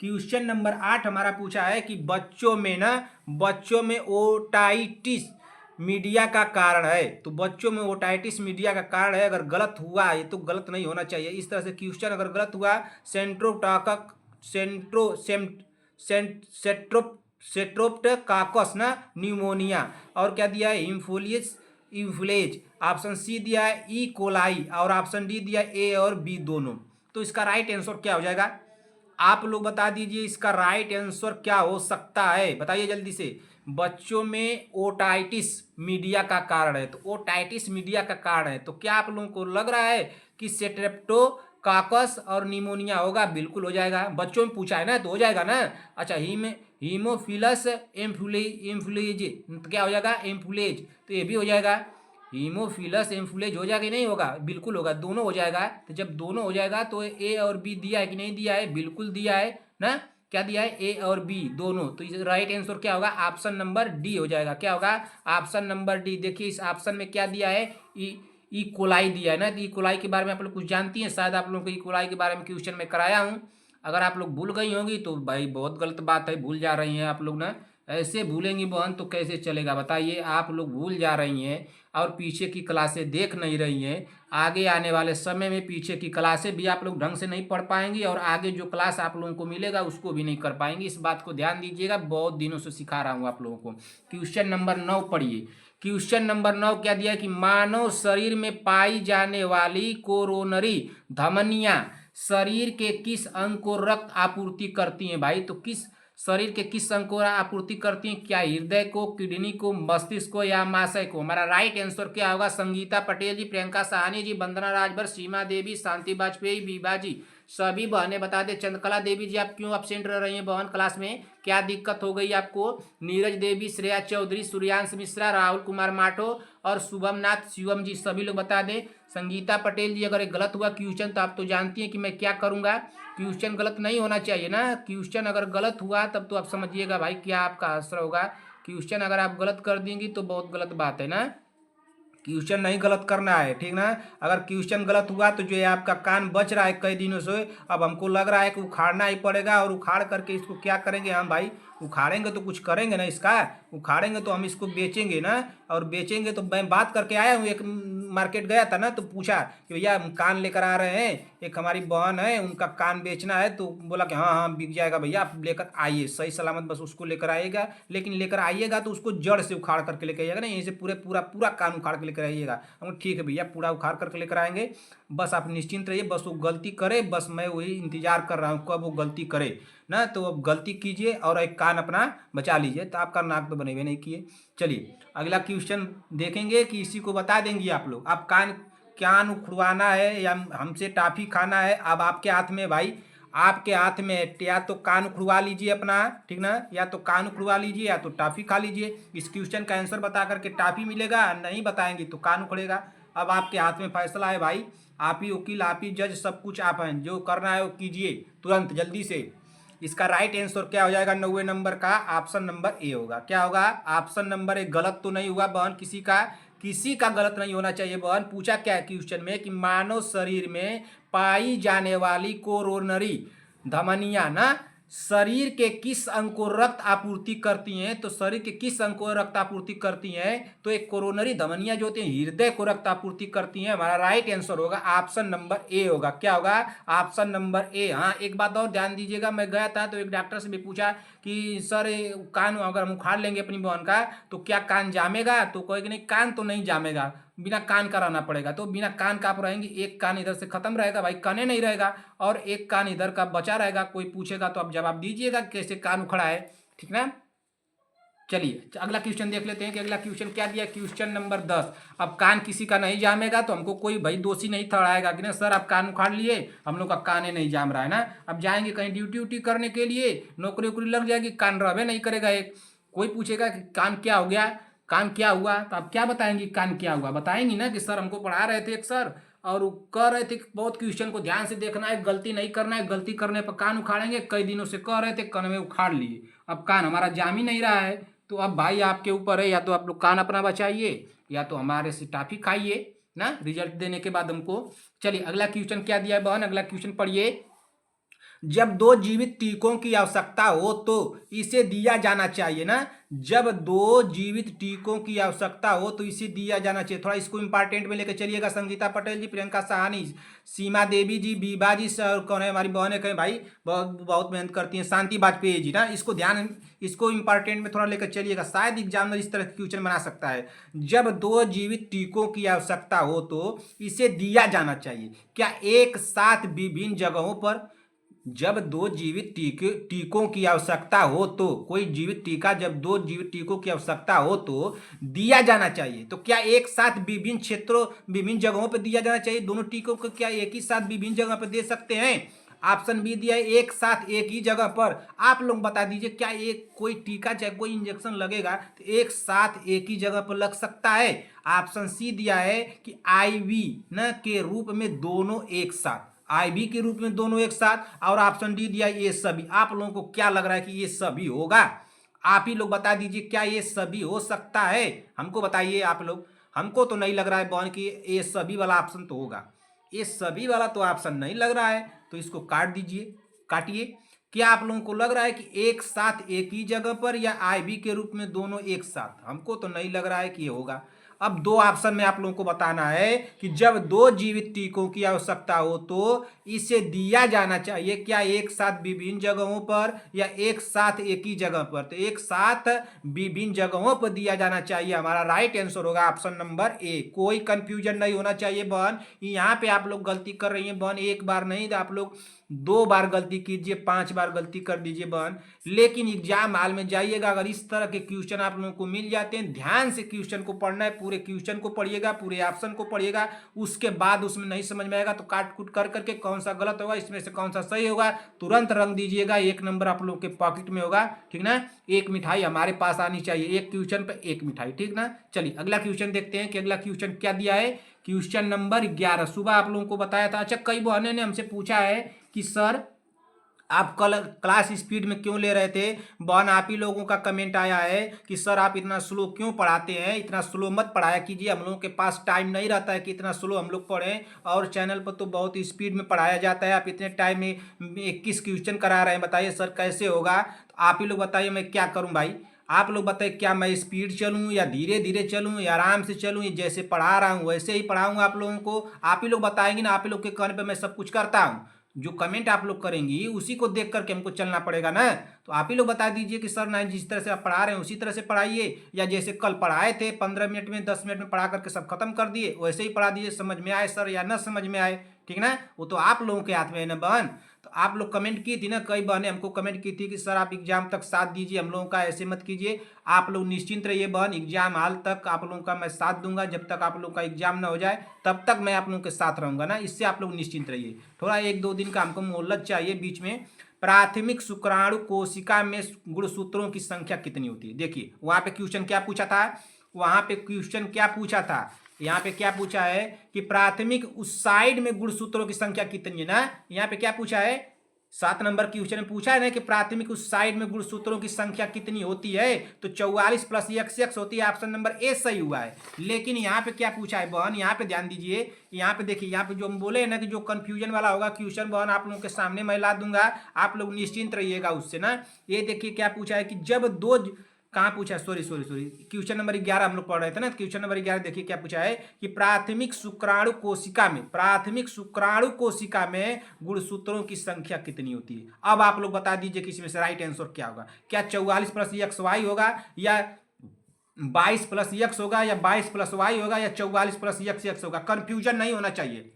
क्वेश्चन नंबर 8 हमारा पूछा है कि बच्चों में ओटाइटिस मीडिया का कारण है। तो बच्चों में ओटाइटिस मीडिया का कारण है, अगर गलत हुआ ये तो गलत नहीं होना चाहिए। इस तरह से क्वेश्चन अगर गलत हुआ, सेट्रोप्टोकाकस ना न्यूमोनिया, और क्या दिया है इन्फ्लुएज, ऑप्शन सी दिया है ई कोलाई, और ऑप्शन डी दिया है ए और बी दोनों। तो इसका राइट आंसर क्या हो जाएगा, आप लोग बता दीजिए इसका राइट आंसर क्या हो सकता है, बताइए जल्दी से। बच्चों में ओटाइटिस मीडिया का कारण है, तो ओटाइटिस मीडिया का कारण है, तो क्या आप लोगों को लग रहा है कि सेट्रेप्टोकाकस और निमोनिया होगा, बिल्कुल हो जाएगा। बच्चों में पूछा है ना तो हो जाएगा ना। अच्छा, हीमोफिलस एम्फुलेज, तो क्या हो जाएगा, एम्फुलेज, तो ये भी हो जाएगा। हीमोफिलस एम्फुलेज हो जाएगा कि नहीं होगा, बिल्कुल होगा, दोनों हो जाएगा। तो जब दोनों हो जाएगा तो ए और बी दिया है कि नहीं दिया है, बिल्कुल दिया है ना। क्या दिया है, ए और बी दोनों। तो इस राइट आंसर क्या होगा, ऑप्शन नंबर डी हो जाएगा। क्या होगा, ऑप्शन नंबर डी। देखिए इस ऑप्शन में क्या दिया है, ई कोलाई दिया है ना। तो ई कोलाई के बारे में आप लोग कुछ जानती हैं, शायद आप लोगों को ई कोलाई के बारे में क्वेश्चन में कराया हूँ। अगर आप लोग भूल गई होंगी तो भाई बहुत गलत बात है, भूल जा रही हैं आप लोग ना। ऐसे भूलेंगी बहन तो कैसे चलेगा, बताइए। आप लोग भूल जा रही हैं और पीछे की क्लासें देख नहीं रही हैं। आगे आने वाले समय में पीछे की क्लासें भी आप लोग ढंग से नहीं पढ़ पाएंगी, और आगे जो क्लास आप लोगों को मिलेगा उसको भी नहीं कर पाएंगी। इस बात को ध्यान दीजिएगा, बहुत दिनों से सिखा रहा हूँ आप लोगों को। क्वेश्चन नंबर 9 पढ़िए। क्वेश्चन नंबर 9 क्या दिया कि मानव शरीर में पाई जाने वाली कोरोनरी धमनियां शरीर के किस अंग को रक्त आपूर्ति करती हैं। भाई तो किस शरीर के किस अंग को आपूर्ति करती हैं, क्या हृदय को, किडनी को, मस्तिष्क को या महाशय को। हमारा राइट आंसर क्या होगा, संगीता पटेल जी, प्रियंका साहनी जी, वंदना राजभर, सीमा देवी, शांति वाजपेयी, बीबा जी। सभी बहनें बता दें। चंद्रकला देवी जी आप क्यों अपसेंट रह रही हैं बहन क्लास में, क्या दिक्कत हो गई आपको। नीरज देवी, श्रेया चौधरी, सूर्यांश मिश्रा, राहुल कुमार माटो और शुभम नाथ, शिवम जी, सभी लोग बता दें। संगीता पटेल जी अगर एक गलत हुआ क्वेश्चन तो आप तो जानती हैं कि मैं क्या करूंगा, क्वेश्चन गलत नहीं होना चाहिए ना। क्वेश्चन अगर गलत हुआ तब तो आप समझिएगा भाई क्या आपका आंसर होगा। क्वेश्चन अगर आप गलत कर देंगी तो बहुत गलत बात है ना। क्वेश्चन नहीं गलत करना है, ठीक ना। अगर क्वेश्चन गलत हुआ तो जो है आपका कान बच रहा है कई दिनों से, अब हमको लग रहा है कि उखाड़ना ही पड़ेगा, और उखाड़ करके इसको क्या करेंगे हम भाई, उखाड़ेंगे तो कुछ करेंगे ना इसका। उखाड़ेंगे तो हम इसको बेचेंगे ना, और बेचेंगे तो मैं बात करके आया हूँ, एक मार्केट गया था ना तो पूछा कि भैया हम कान लेकर आ रहे हैं, एक हमारी बहन है उनका कान बेचना है, तो बोला कि हाँ हाँ बिक जाएगा भैया, आप लेकर आइए सही सलामत, बस उसको लेकर आइएगा, लेकिन लेकर आइएगा तो उसको जड़ से उखाड़ करके लेकर आइएगा ना, यहीं से पूरे पूरा पूरा कान उखाड़ के लेकर आइएगा। हम ठीक है भैया पूरा उखाड़ करके लेकर आएंगे, बस आप निश्चिंत रहिए, बस वो गलती करे, बस मैं वही इंतजार कर रहा हूँ कब वो गलती करे ना। तो अब गलती कीजिए और एक कान अपना बचा लीजिए, तो आपका नाक तो बनेवे नहीं किए। चलिए अगला क्वेश्चन देखेंगे कि इसी को बता देंगे आप लोग। आप कान कान उखड़वाना है या हमसे टॉफी खाना है, अब आपके हाथ में भाई, आपके हाथ में है, या तो कान उखड़वा लीजिए अपना, ठीक ना, या तो कान उखड़वा लीजिए या तो टॉफी खा लीजिए। इस क्वेश्चन का आंसर बता करके टॉफी मिलेगा, नहीं बताएंगे तो कान उखड़ेगा। अब आपके हाथ में फैसला है भाई, आप ही वकील आप ही जज सब कुछ आप हैं, जो करना है वो कीजिए तुरंत जल्दी से। इसका राइट आंसर क्या हो जाएगा 90 नंबर का, ऑप्शन नंबर ए होगा। क्या होगा, ऑप्शन नंबर ए। गलत तो नहीं हुआ बहन, किसी का गलत नहीं होना चाहिए बहन। पूछा क्या है क्वेश्चन में कि मानव शरीर में पाई जाने वाली कोरोनरी धमनियां ना शरीर के किस अंग को रक्त आपूर्ति करती हैं, तो शरीर के किस अंग को रक्त आपूर्ति करती हैं, तो एक कोरोनरी धमनियां जो होती हैं हृदय को रक्त आपूर्ति करती हैं। हमारा राइट आंसर होगा ऑप्शन नंबर ए होगा। क्या होगा, ऑप्शन नंबर ए। हाँ एक बात और ध्यान दीजिएगा, मैं गया था तो एक डॉक्टर से भी पूछा कि सर कान अगर हम उखाड़ लेंगे अपनी बहन का तो क्या कान जामेगा, तो कहेगी नहीं कान तो नहीं जामेगा, बिना कान का रहना पड़ेगा। तो बिना कान का आप रहेंगे, एक कान इधर से खत्म रहेगा भाई, काने नहीं रहेगा, और एक कान इधर का बचा रहेगा। कोई पूछेगा तो आप जवाब दीजिएगा कैसे कान उखड़ा है, ठीक ना। चलिए अगला क्वेश्चन देख लेते हैं कि अगला क्वेश्चन क्या दिया। Question number 10। अब कान किसी का नहीं जामेगा तो हमको कोई भाई दोषी नहीं ठहराएगा कि ना सर आप कान उखाड़ लिए, हम लोग का कान नहीं जाम रहा है ना। अब जाएंगे कहीं ड्यूटी व्यूटी करने के लिए, नौकरी वोकरी लग जाएगी, कान रहबे नहीं करेगा। एक कोई पूछेगा कि कान क्या हो गया, कान क्या हुआ, तो आप क्या बताएंगे कान क्या हुआ, बताएंगी ना कि सर हमको पढ़ा रहे थे एक सर, और वो कह रहे थे कि बहुत क्वेश्चन को ध्यान से देखना है, गलती नहीं करना है, गलती करने पर कान उखाड़ेंगे, कई दिनों से कह रहे थे कान में उखाड़ लिए, अब कान हमारा जाम ही नहीं रहा है। तो अब भाई आपके ऊपर है, या तो आप लोग कान अपना बचाइए या तो हमारे से टाफी खाइए ना रिजल्ट देने के बाद हमको। चलिए अगला क्वेश्चन क्या दिया है बहन, अगला क्वेश्चन पढ़िए। जब दो जीवित टीकों की आवश्यकता हो तो इसे दिया जाना चाहिए ना। जब दो जीवित टीकों की आवश्यकता हो तो इसे दिया जाना चाहिए। थोड़ा इसको इंपॉर्टेंट में लेकर चलिएगा। संगीता पटेल जी, प्रियंका साहनी, सीमा देवी जी, बीबा जी, सर कौन है हमारी बहनें कहें भाई, बहुत बहुत मेहनत करती हैं, शांति वाजपेयी जी ना। इसको ध्यान, इसको इंपॉर्टेंट में थोड़ा लेकर चलिएगा, शायद एग्जामिनर इस तरह के क्वेश्चन बना सकता है। जब दो जीवित टीकों की आवश्यकता हो तो इसे दिया जाना चाहिए। क्या एक साथ विभिन्न जगहों पर, जब दो जीवित टीकों की आवश्यकता हो तो, कोई जीवित टीका जब दो जीवित टीकों की आवश्यकता हो तो दिया जाना चाहिए। तो क्या एक साथ विभिन्न क्षेत्रों विभिन्न जगहों पर दिया जाना चाहिए, दोनों टीकों को क्या एक ही साथ विभिन्न जगह पर दे सकते हैं। ऑप्शन बी दिया है एक साथ एक ही जगह पर। आप लोग बता दीजिए क्या एक कोई टीका चाहे कोई इंजेक्शन लगेगा तो एक साथ एक ही जगह पर लग सकता है। ऑप्शन सी दिया है कि आईवी न के रूप में दोनों एक साथ, आईवी के रूप में दोनों एक साथ, और ऑप्शन डी दिया ये सभी। आप लोगों को क्या लग रहा है कि ये सभी होगा, आप ही लोग बता दीजिए क्या ये सभी हो सकता है, हमको बताइए आप लोग। हमको तो नहीं लग रहा है बॉन कि ये सभी वाला ऑप्शन तो होगा, ये सभी वाला तो ऑप्शन नहीं लग रहा है, तो इसको काट दीजिए, काटिए। क्या आप लोगों को लग रहा है कि एक साथ एक ही जगह पर या आईवी के रूप में दोनों एक साथ, हमको तो नहीं लग रहा है कि ये होगा। अब दो ऑप्शन में आप लोगों को बताना है कि जब दो जीवित टीकों की आवश्यकता हो तो इसे दिया जाना चाहिए, क्या एक साथ विभिन्न जगहों पर या एक साथ एक ही जगह पर, तो एक साथ विभिन्न जगहों पर दिया जाना चाहिए। हमारा राइट आंसर होगा ऑप्शन नंबर ए। कोई कंफ्यूजन नहीं होना चाहिए बहन, यहाँ पे आप लोग गलती कर रही हैं बहन, एक बार नहीं आप लोग दो बार गलती कीजिए, 5 बार गलती कर दीजिए बहन। लेकिन एग्जाम हॉल में जाइएगा, अगर इस तरह के क्वेश्चन आप लोगों को मिल जाते हैं, ध्यान से क्वेश्चन को पढ़ना है, पूरे क्वेश्चन को पढ़िएगा, पूरे ऑप्शन को पढ़िएगा, उसके बाद उसमें नहीं समझ में आएगा तो काट कूट कर करके कौन सा गलत होगा, इसमें से कौन सा सही होगा तुरंत रंग दीजिएगा। 1 नंबर आप लोग के पॉकेट में होगा, ठीक ना। एक मिठाई हमारे पास आनी चाहिए, एक क्वेश्चन पे एक मिठाई, ठीक ना। चलिए अगला क्वेश्चन देखते हैं कि अगला क्वेश्चन क्या दिया है। Question number 11। सुबह आप लोगों को बताया था। अच्छा कई बहनों ने हमसे पूछा है कि सर आप कल क्लास स्पीड में क्यों ले रहे थे? बहन आप ही लोगों का कमेंट आया है कि सर आप इतना स्लो क्यों पढ़ाते हैं, इतना स्लो मत पढ़ाया कीजिए, हम लोगों के पास टाइम नहीं रहता है कि इतना स्लो हम लोग पढ़ें, और चैनल पर तो बहुत स्पीड में पढ़ाया जाता है, आप इतने टाइम में 21 क्वेश्चन करा रहे हैं, बताइए सर कैसे होगा? तो आप ही लोग बताइए मैं क्या करूँ भाई? आप लोग बताइए क्या मैं स्पीड चलूँ या धीरे धीरे चलूँ या आराम से चलूँ, या जैसे पढ़ा रहा हूँ वैसे ही पढ़ाऊँ आप लोगों को? आप ही लोग बताएंगे ना, आप ही लोग के कहने पर मैं सब कुछ करता हूँ। जो कमेंट आप लोग करेंगी उसी को देख करके हमको चलना पड़ेगा ना। तो आप ही लोग बता दीजिए कि सर नहीं, जिस तरह से आप पढ़ा रहे हैं उसी तरह से पढ़ाइए, या जैसे कल पढ़ाए थे 15 मिनट में 10 मिनट में पढ़ा करके सब खत्म कर दिए वैसे ही पढ़ा दीजिए, समझ में आए सर या ना समझ में आए, ठीक ना? वो तो आप लोगों के हाथ में है ना बहन। तो आप लोग कमेंट की थी ना, कई बहनें हमको कमेंट की थी कि सर आप एग्जाम तक साथ दीजिए हम लोगों का, ऐसे मत कीजिए। आप लोग निश्चिंत रहिए बहन, एग्जाम हाल तक आप लोगों का मैं साथ दूंगा, जब तक आप लोगों का एग्जाम ना हो जाए तब तक मैं आप लोगों के साथ रहूंगा ना, इससे आप लोग निश्चिंत रहिए। थोड़ा 1-2 दिन का हमको मोहलत चाहिए बीच में। प्राथमिक शुक्राणु कोशिका में गुणसूत्रों की संख्या कितनी होती है? देखिए वहां पे क्वेश्चन क्या पूछा था, वहां पे क्वेश्चन क्या पूछा था, यहाँ पे क्या पूछा है कि प्राथमिक उस साइड में गुणसूत्रों की संख्या कितनी है ना, यहाँ पे क्या पूछा है, 7 नंबर क्वेश्चन में पूछा है ना कि प्राथमिक उस साइड में गुणसूत्रों की संख्या कितनी होती है, तो 44 प्लस x होती है, ऑप्शन नंबर ए सही हुआ है। लेकिन यहाँ पे क्या पूछा है बहन, यहाँ पे ध्यान दीजिए, यहाँ पे देखिए, यहाँ पे जो हम बोले ना कि जो कंफ्यूजन वाला होगा क्वेश्चन बहन आप लोगों के सामने मैं ला दूंगा, आप लोग निश्चिंत रहिएगा उससे ना। ये देखिए क्या पूछा है कि जब दो, कहाँ पूछा है, sorry sorry sorry, question number 11 हम लोग पढ़ रहे थे ना, क्वेश्चन नंबर 11 देखिए क्या पूछा है कि प्राथमिक शुक्राणु कोशिका में, प्राथमिक शुक्राणु कोशिका में गुणसूत्रों की संख्या कितनी होती है? अब आप लोग बता दीजिए कि इसमें से राइट आंसर क्या होगा, क्या 44 प्लस एक्स वाई होगा, या 22 प्लस एक्स होगा, या 22 प्लस वाई होगा, या 44 प्लस एक्स होगा? कंफ्यूजन नहीं होना चाहिए।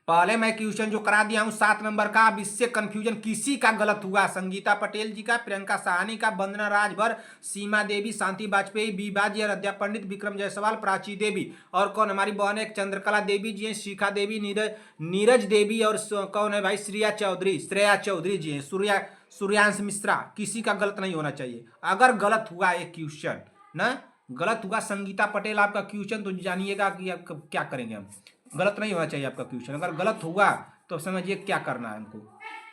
पहले मैं क्वेश्चन जो करा दिया हूं 7 नंबर का, अब इससे कंफ्यूजन किसी का गलत हुआ, संगीता पटेल जी का, प्रियंका साहनी का, वंदना राजभर, सीमा देवी, शांति वाजपेयी, बीबा जी, अद्या पंडित, विक्रम जायसवाल, प्राची देवी, और कौन हमारी बहन है चंद्रकला देवी जी हैं, शिखा देवी, नीरज देवी, और कौन है भाई, श्रेया चौधरी जी हैं, सूर्यांश मिश्रा। किसी का गलत नहीं होना चाहिए। अगर गलत हुआ एक क्वेश्चन ना, गलत हुआ संगीता पटेल आपका क्वेश्चन, तो जानिएगा कि आप क्या करेंगे हम। गलत नहीं होना चाहिए आपका क्वेश्चन, अगर गलत हुआ तो अब समझिए क्या करना है हमको।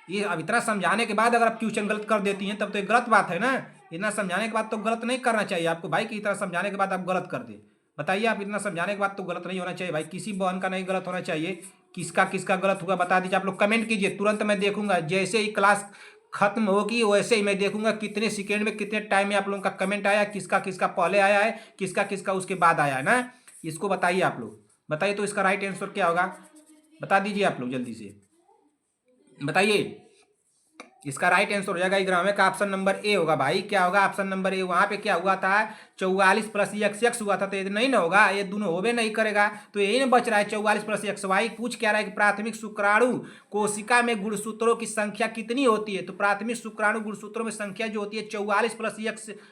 ये अब इतना समझाने के बाद अगर आप क्वेश्चन गलत कर देती हैं तब तो एक गलत बात है ना। इतना समझाने के बाद तो गलत नहीं करना चाहिए आपको भाई, कि इतना समझाने के बाद आप गलत कर दे। बताइए, आप इतना समझाने के बाद तो गलत नहीं होना चाहिए भाई, किसी बहन का नहीं गलत होना चाहिए। किसका किसका गलत हुआ बता दीजिए, आप लोग कमेंट कीजिए, तुरंत मैं देखूंगा। जैसे ही क्लास खत्म होगी वैसे ही मैं देखूंगा कितने सेकेंड में, कितने टाइम में आप लोगों का कमेंट आया, किसका किसका पहले आया है, किसका किसका उसके बाद आया है ना। इसको बताइए आप लोग, बताइए तो इसका राइट आंसर क्या होगा, बता दीजिए आप लोग जल्दी से बताइए। इसका राइट आंसर हो जाएगा ग्राम का ऑप्शन नंबर ए होगा भाई। क्या होगा ऑप्शन नंबर ए? वहां पे क्या हुआ था, 44 प्लस एक्स हुआ था, तो ये नहीं ना होगा, ये दोनों होबे नहीं करेगा, तो यही ना बच रहा है 44 प्लस एक्स वाई। पूछ क्या रहा है कि प्राथमिक शुक्राणु कोशिका में गुणसूत्रों की संख्या कितनी होती है, तो प्राथमिक शुक्राणु गुणसूत्रों में संख्या जो होती है 44 प्लस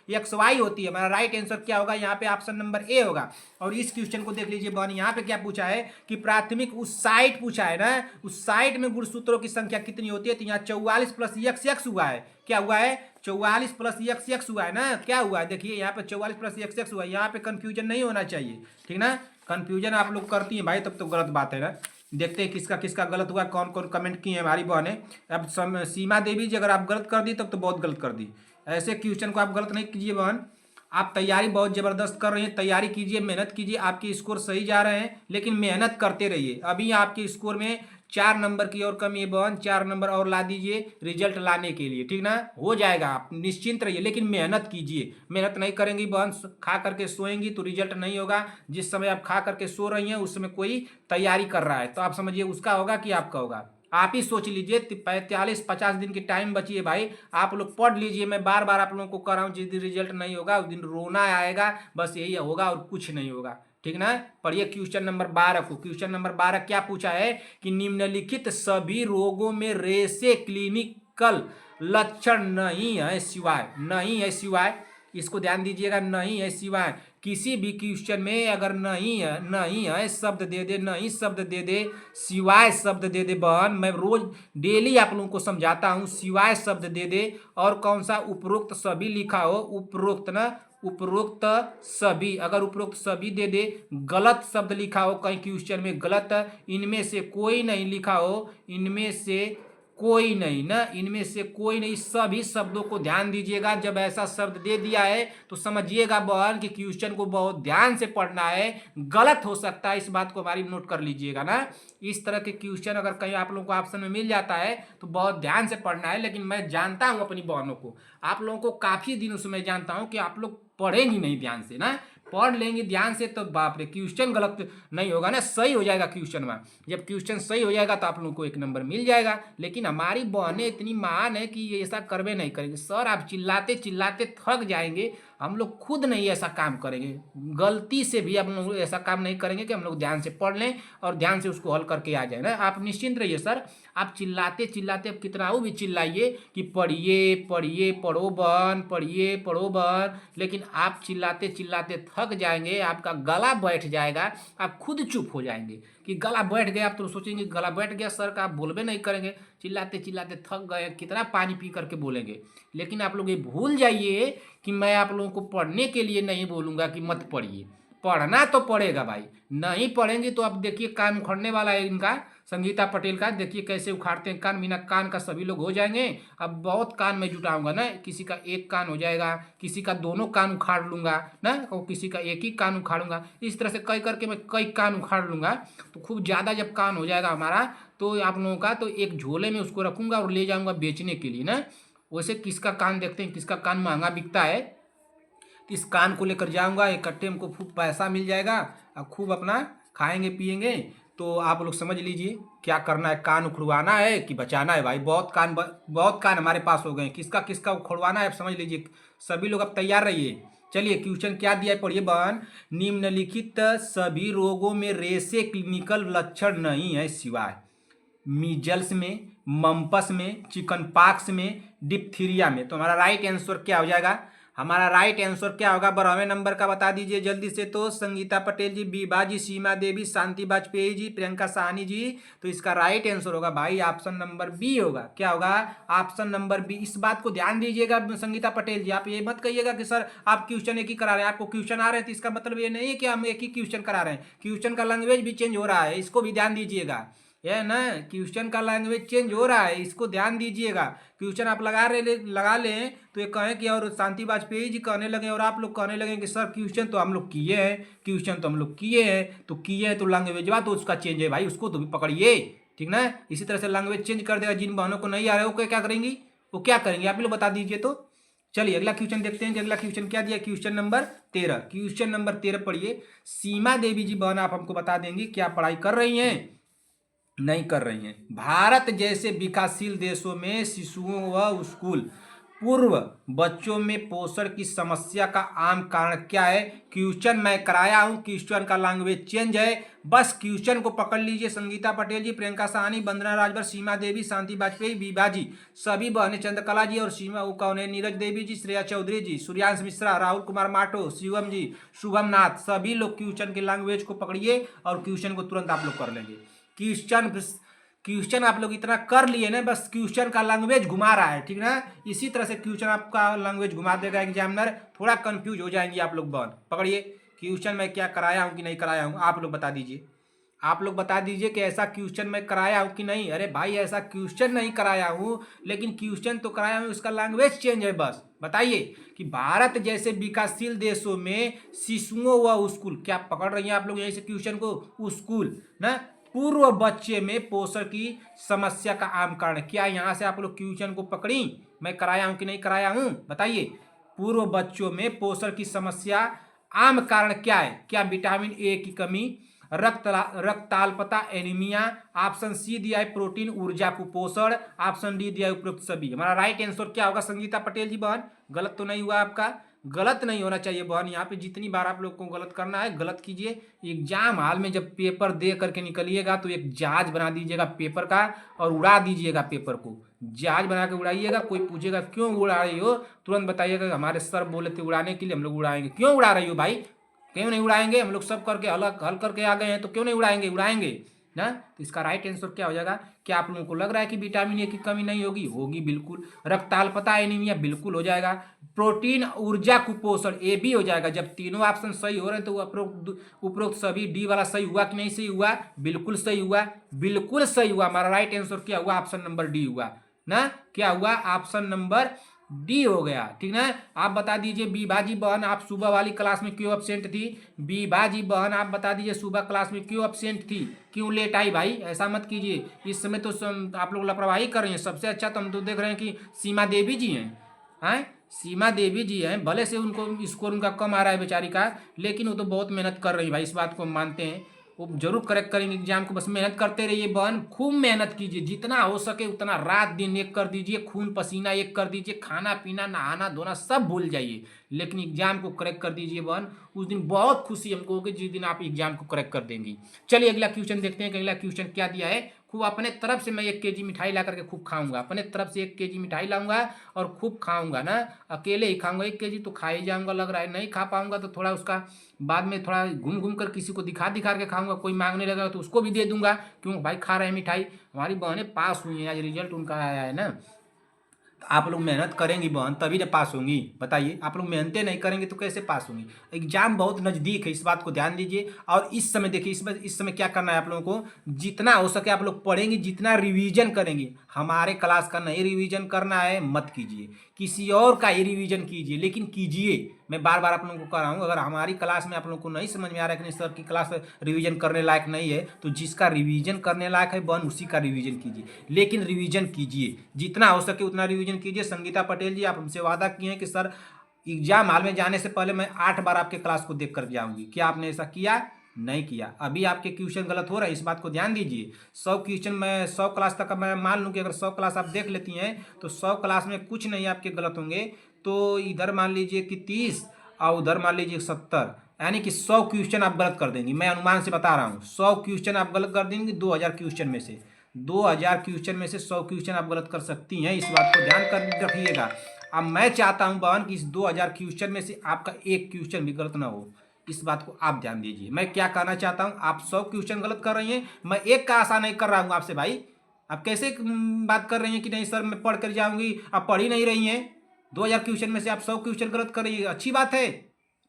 एक्स वाई होती है। हमारा राइट आंसर क्या होगा, यहाँ पे ऑप्शन नंबर ए होगा। और इस क्वेश्चन को देख लीजिए बहन, यहाँ पे क्या पूछा है कि प्राथमिक उस साइट पूछा है ना, उस साइट में गुणसूत्रों की संख्या कितनी होती है, तो यहाँ 44 प्लस एक्स हुआ है। क्या हुआ है, 44 प्लस एक्स हुआ है ना। क्या हुआ है देखिए यहाँ पे 44 प्लस एक्स हुआ है, यहाँ पे कंफ्यूजन नहीं होना चाहिए, ठीक ना। कंफ्यूजन आप लोग करती हैं भाई तब तो गलत बात है ना। देखते हैं किसका किसका गलत हुआ, कौन कौन कमेंट किए हमारी बहनें। अब सीमा देवी जी अगर आप गलत कर दी तब तो बहुत गलत कर दी, ऐसे क्वेश्चन को आप गलत नहीं कीजिए बहन। आप तैयारी बहुत ज़बरदस्त कर रही हैं, तैयारी कीजिए, मेहनत कीजिए, आपके स्कोर सही जा रहे हैं, लेकिन मेहनत करते रहिए। अभी आपके स्कोर में 4 नंबर की और कमी है बहन, 4 नंबर और ला दीजिए रिजल्ट लाने के लिए, ठीक ना। हो जाएगा, आप निश्चिंत रहिए, लेकिन मेहनत कीजिए। मेहनत नहीं करेंगी बहन, खा करके सोएंगी तो रिजल्ट नहीं होगा। जिस समय आप खा करके सो रही हैं उस समय कोई तैयारी कर रहा है, तो आप समझिए उसका होगा कि आपका होगा। आप ही सोच लीजिए, 45-50 दिन की टाइम बची है भाई, आप लोग पढ़ लीजिए। मैं बार बार आप लोगों को कह रहा हूँ, जिस दिन रिजल्ट नहीं होगा उस दिन रोना आएगा, बस यही होगा और कुछ नहीं होगा, ठीक ना। पढ़िए क्वेश्चन नंबर 12 को। क्वेश्चन नंबर 12 क्या पूछा है कि निम्नलिखित सभी रोगों में रेसे क्लिनिकल लक्षण नहीं है सिवाय, नहीं है सिवाय, इसको ध्यान दीजिएगा, नहीं है सिवाय। किसी भी क्वेश्चन में अगर नहीं है, नहीं है शब्द दे दे, नहीं शब्द दे दे, सिवाय शब्द दे दे बहन, मैं रोज डेली आप लोगों को समझाता हूँ, सिवाय शब्द दे दे। और कौन सा, उपरोक्त सभी लिखा हो, उपरोक्त ना, उपरोक्त सभी, अगर उपरोक्त सभी दे दे, गलत शब्द लिखा हो कहीं क्वेश्चन में गलत, इनमें से कोई नहीं लिखा हो, इनमें से कोई नहीं ना, इनमें से कोई नहीं। सभी शब्दों को ध्यान दीजिएगा। जब ऐसा शब्द दे दिया है तो समझिएगा बहन कि क्वेश्चन को बहुत ध्यान से पढ़ना है, गलत हो सकता है, इस बात को हमारी नोट कर लीजिएगा ना। इस तरह के क्वेश्चन अगर कहीं आप लोगों को ऑप्शन में मिल जाता है तो बहुत ध्यान से पढ़ना है। लेकिन मैं जानता हूं अपनी बहनों को, आप लोगों को काफी दिनों से मैं जानता हूं कि आप लोग पढ़ेंगी नहीं ध्यान से ना। पढ़ लेंगे ध्यान से तो बाप रे क्वेश्चन गलत नहीं होगा ना, सही हो जाएगा क्वेश्चन में। जब क्वेश्चन सही हो जाएगा तो आप लोगों को 1 नंबर मिल जाएगा। लेकिन हमारी बहनें इतनी महान है कि ये ऐसा करवे नहीं करेंगे। सर आप चिल्लाते चिल्लाते थक जाएंगे, हम लोग खुद नहीं ऐसा काम करेंगे। गलती से भी हम लोग ऐसा काम नहीं करेंगे कि हम लोग ध्यान से पढ़ लें और ध्यान से उसको हल करके आ जाए ना। आप निश्चिंत रहिए सर, आप चिल्लाते चिल्लाते अब कितना भी चिल्लाइए कि पढ़िए पढ़िए पढ़ो बहन, पढ़िए पढ़ो बहन, लेकिन आप चिल्लाते चिल्लाते थक जाएंगे, आपका गला बैठ जाएगा, आप खुद चुप हो जाएंगे कि गला बैठ गया। आप तो सोचेंगे गला बैठ गया सर का, आप बोलबे नहीं करेंगे, चिल्लाते चिल्लाते थक गए, कितना पानी पी करके बोलेंगे। लेकिन आप लोग ये भूल जाइए कि मैं आप लोगों को पढ़ने के लिए नहीं बोलूँगा कि मत पढ़िए, पढ़ना तो पड़ेगा भाई। नहीं पढ़ेंगे तो अब देखिए कान उखड़ने वाला है इनका, संगीता पटेल का। देखिए कैसे उखाड़ते हैं कान, बिना कान का सभी लोग हो जाएंगे। अब बहुत कान में जुटाऊंगा ना, किसी का एक कान हो जाएगा, किसी का दोनों कान उखाड़ लूंगा ना, और किसी का एक ही कान उखाड़ूंगा। इस तरह से कई करके मैं कई कान उखाड़ लूंगा। तो खूब ज़्यादा जब कान हो जाएगा हमारा तो आप लोगों का, तो एक झोले में उसको रखूंगा और ले जाऊंगा बेचने के लिए ना। वैसे किसका कान देखते हैं, किसका कान महंगा बिकता है, तो इस कान को लेकर जाऊंगा, इकट्ठे हमको खूब पैसा मिल जाएगा और खूब अपना खाएंगे पिएंगे। तो आप लोग समझ लीजिए क्या करना है, कान उखड़वाना है कि बचाना है भाई। बहुत कान हमारे पास हो गए, किसका किसका उखड़वाना है आप समझ लीजिए। सभी लोग अब तैयार रहिए। चलिए क्वेश्चन क्या दिया है पढ़िए बहन। निम्नलिखित सभी रोगों में रेसे क्लिनिकल लक्षण नहीं है सिवाय मीजल्स में, मम्पस में, चिकन पॉक्स में, डिप्थीरिया में। तो हमारा राइट आंसर क्या हो जाएगा, हमारा राइट आंसर क्या होगा 12वें नंबर का बता दीजिए जल्दी से। तो संगीता पटेल जी, बीबा जी, सीमा देवी, शांति वाजपेयी जी, प्रियंका साहनी जी। तो इसका राइट आंसर होगा भाई ऑप्शन नंबर बी होगा। क्या होगा, ऑप्शन नंबर बी। इस बात को ध्यान दीजिएगा संगीता पटेल जी, आप ये मत कहिएगा कि सर आप क्वेश्चन एक ही करा रहे हैं। आपको क्वेश्चन आ रहे हैं तो इसका मतलब ये नहीं है कि हम एक ही क्वेश्चन करा रहे हैं। क्वेश्चन का लैंग्वेज भी चेंज हो रहा है, इसको भी ध्यान दीजिएगा। यह ना क्वेश्चन का लैंग्वेज चेंज हो रहा है, इसको ध्यान दीजिएगा। क्वेश्चन आप लगा लें तो ये कहें कि और शांति वाजपेयी जी कहने लगे और आप लोग कहने लगे कि सर क्वेश्चन तो हम लोग किए हैं, क्वेश्चन तो हम लोग किए हैं, तो किए हैं तो लैंग्वेज तो उसका चेंज है भाई, उसको तो भी पकड़िए, ठीक ना। इसी तरह से लैंग्वेज चेंज कर देगा। जिन बहनों को नहीं आ रहा है वो क्या करेंगी, वो क्या करेंगे आप लोग बता दीजिए। तो चलिए अगला क्वेश्चन देखते हैं कि अगला क्वेश्चन क्या दिया। क्वेश्चन नंबर 13, क्वेश्चन नंबर 13 पढ़िए। सीमा देवी जी बहन आप हमको बता देंगी क्या पढ़ाई कर रही हैं, नहीं कर रही हैं। भारत जैसे विकासशील देशों में शिशुओं व स्कूल पूर्व बच्चों में पोषण की समस्या का आम कारण क्या है। क्वेश्चन मैं कराया हूं, क्वेश्चन का लैंग्वेज चेंज है, बस क्वेश्चन को पकड़ लीजिए। संगीता पटेल जी, प्रियंका साहनी, वंदना राजभर, सीमा देवी, शांति वाजपेयी, बीबा जी, सभी बहने, चंद्रकला जी और सीमा कौन है, नीरज देवी जी, श्रेया चौधरी जी, सूर्यांश मिश्रा, राहुल कुमार माटो, शिवम जी, शुभम नाथ, सभी लोग क्वेश्चन के लैंग्वेज को पकड़िए और क्वेश्चन को तुरंत आप लोग कर लेंगे। क्वेश्चन आप लोग इतना कर लिए ना, बस क्वेश्चन का लैंग्वेज घुमा रहा है, ठीक ना। इसी तरह से क्वेश्चन आपका लैंग्वेज घुमा देगा एग्जामिनर, थोड़ा कंफ्यूज हो जाएंगे आप लोग। बन पकड़िए क्वेश्चन मैं क्या कराया हूँ कि नहीं कराया हूँ, आप लोग बता दीजिए। आप लोग बता दीजिए कि ऐसा क्वेश्चन मैं कराया हूँ कि नहीं। अरे भाई ऐसा क्वेश्चन नहीं कराया हूँ, लेकिन क्वेश्चन तो कराया हूँ, इसका लैंग्वेज चेंज है। बस बताइए कि भारत जैसे विकासशील देशों में शिशुओं व स्कूल, क्या पकड़ रही हैं आप लोग यहीं से क्वेश्चन को, स्कूल ना, पूर्व बच्चे में पोषण की समस्या का आम कारण क्या। यहाँ से आप लोग क्वेश्चन को पकड़ी, मैं कराया हूँ कि नहीं कराया हूँ बताइए। पूर्व बच्चों में पोषण की समस्या आम कारण क्या है, क्या विटामिन ए की कमी, रक्ताल्पता एनीमिया, ऑप्शन सी दिया है प्रोटीन ऊर्जा कुपोषण, ऑप्शन डी दिया है उपरोक्त सभी। हमारा राइट आंसर क्या होगा संगीता पटेल जी बहन, गलत तो नहीं हुआ आपका, गलत नहीं होना चाहिए बहन। यहाँ पे जितनी बार आप लोग को गलत करना है गलत कीजिए। एग्जाम हाल में जब पेपर दे करके निकलिएगा तो एक जहाज बना दीजिएगा पेपर का और उड़ा दीजिएगा पेपर को, जहाज बना के उड़ाइएगा। कोई पूछेगा क्यों उड़ा रही हो, तुरंत बताइएगा हमारे सर बोले थे उड़ाने के लिए, हम लोग उड़ाएंगे। क्यों उड़ा रही हो भाई, क्यों नहीं उड़ाएंगे, हम लोग सब करके हल करके आ गए हैं तो क्यों नहीं उड़ाएंगे, उड़ाएंगे। ना। तो इसका राइट आंसर क्या हो जाएगा? क्या आप लोगों को लग रहा है कि विटामिन ए की कमी नहीं होगी? होगी बिल्कुल। रक्ताल्पता एनीमिया बिल्कुल हो जाएगा। प्रोटीन ऊर्जा कुपोषण ए भी हो जाएगा। जब तीनों ऑप्शन सही हो रहे हैं तो उपरोक्त सभी डी वाला सही हुआ कि नहीं सही हुआ? बिल्कुल सही हुआ, बिल्कुल सही हुआ। हमारा राइट आंसर क्या हुआ? ऑप्शन नंबर डी हुआ ना। क्या हुआ? ऑप्शन नंबर डी हो गया, ठीक ना। आप बता दीजिए बीबाजी बहन आप सुबह वाली क्लास में क्यों एब्सेंट थी? बीबाजी बहन आप बता दीजिए सुबह क्लास में क्यों एब्सेंट थी, क्यों लेट आई? भाई ऐसा मत कीजिए, इस समय तो आप लोग लापरवाही कर रहे हैं। सबसे अच्छा तो हम तो देख रहे हैं कि सीमा देवी जी हैं सीमा देवी जी हैं। भले से उनको स्कोर उनका कम आ रहा है बेचारी का, लेकिन वो तो बहुत मेहनत कर रही है भाई, इस बात को हम मानते हैं। वो जरूर करेक्ट करेंगे एग्जाम को, बस मेहनत करते रहिए बहन, खूब मेहनत कीजिए, जितना हो सके उतना रात दिन एक कर दीजिए, खून पसीना एक कर दीजिए, खाना पीना नहाना धोना सब भूल जाइए, लेकिन एग्जाम को करेक्ट कर दीजिए बहन। उस दिन बहुत खुशी हमको होगी जिस दिन आप एग्जाम को करेक्ट कर देंगी। चलिए अगला क्वेश्चन देखते हैं कि अगला क्वेश्चन क्या दिया है। खूब अपने तरफ से मैं 1 केजी मिठाई ला करके खूब खाऊंगा, अपने तरफ से 1 केजी मिठाई लाऊंगा और खूब खाऊंगा ना। अकेले ही खाऊंगा, 1 केजी तो खा ही जाऊंगा, लग रहा है नहीं खा पाऊंगा तो थोड़ा उसका बाद में थोड़ा घूम घूम कर किसी को दिखा दिखा के खाऊंगा, कोई मांगने लगा तो उसको भी दे दूंगा, क्यों भाई खा रहे हैं मिठाई। हमारी बहनें पास हुई हैं, आज रिजल्ट उनका आया है ना। तो आप लोग मेहनत करेंगी बहन तभी ना पास होंगी, बताइए। आप लोग मेहनतें नहीं करेंगे तो कैसे पास होंगी? एग्जाम बहुत नज़दीक है, इस बात को ध्यान दीजिए। और इस समय देखिए, इस समय क्या करना है आप लोगों को, जितना हो सके आप लोग पढ़ेंगे, जितना रिवीजन करेंगे। हमारे क्लास का नहीं रिवीजन करना है मत कीजिए, किसी और का ही रिवीजन कीजिए, लेकिन कीजिए। मैं बार बार आप लोगों को कह रहा हूँ, अगर हमारी क्लास में आप लोगों को नहीं समझ में आ रहा है कि नहीं सर की क्लास रिवीजन करने लायक नहीं है, तो जिसका रिवीजन करने लायक है बहन उसी का रिवीजन कीजिए, लेकिन रिवीजन कीजिए, जितना हो सके उतना रिवीजन कीजिए। संगीता पटेल जी आप हमसे वादा किए हैं कि सर एग्जाम हॉल में जाने से पहले मैं 8 बार आपके क्लास को देख कर जाऊंगी, क्या आपने ऐसा किया? नहीं किया। अभी आपके क्वेश्चन गलत हो रहे हैं, इस बात को ध्यान दीजिए। 100 क्वेश्चन मैं 100 क्लास तक मैं मान लूँ कि अगर 100 क्लास आप देख लेती हैं तो 100 क्लास में कुछ नहीं आपके गलत होंगे। तो इधर मान लीजिए कि 30 और उधर मान लीजिए 70, यानी कि 100 क्वेश्चन आप गलत कर देंगी। मैं अनुमान से बता रहा हूँ 100 क्वेश्चन आप गलत कर देंगे। 2000 क्वेश्चन में से 2000 क्वेश्चन में से 100 क्वेश्चन आप गलत कर सकती हैं, इस बात को ध्यान कर रखिएगा। अब मैं चाहता हूं बहन कि इस 2000 क्वेश्चन में से आपका एक क्वेश्चन भी गलत ना हो, इस बात को आप ध्यान दीजिए। मैं क्या कहना चाहता हूं, आप 100 क्वेश्चन गलत कर रही हैं, मैं एक का आशा नहीं कर रहा हूं आपसे भाई। आप कैसे बात कर रही हैं कि नहीं सर मैं पढ़ कर जाऊंगी, आप पढ़ ही नहीं रही हैं। 2000 क्वेश्चन में से आप 100 क्वेश्चन गलत कर रही है, अच्छी बात है?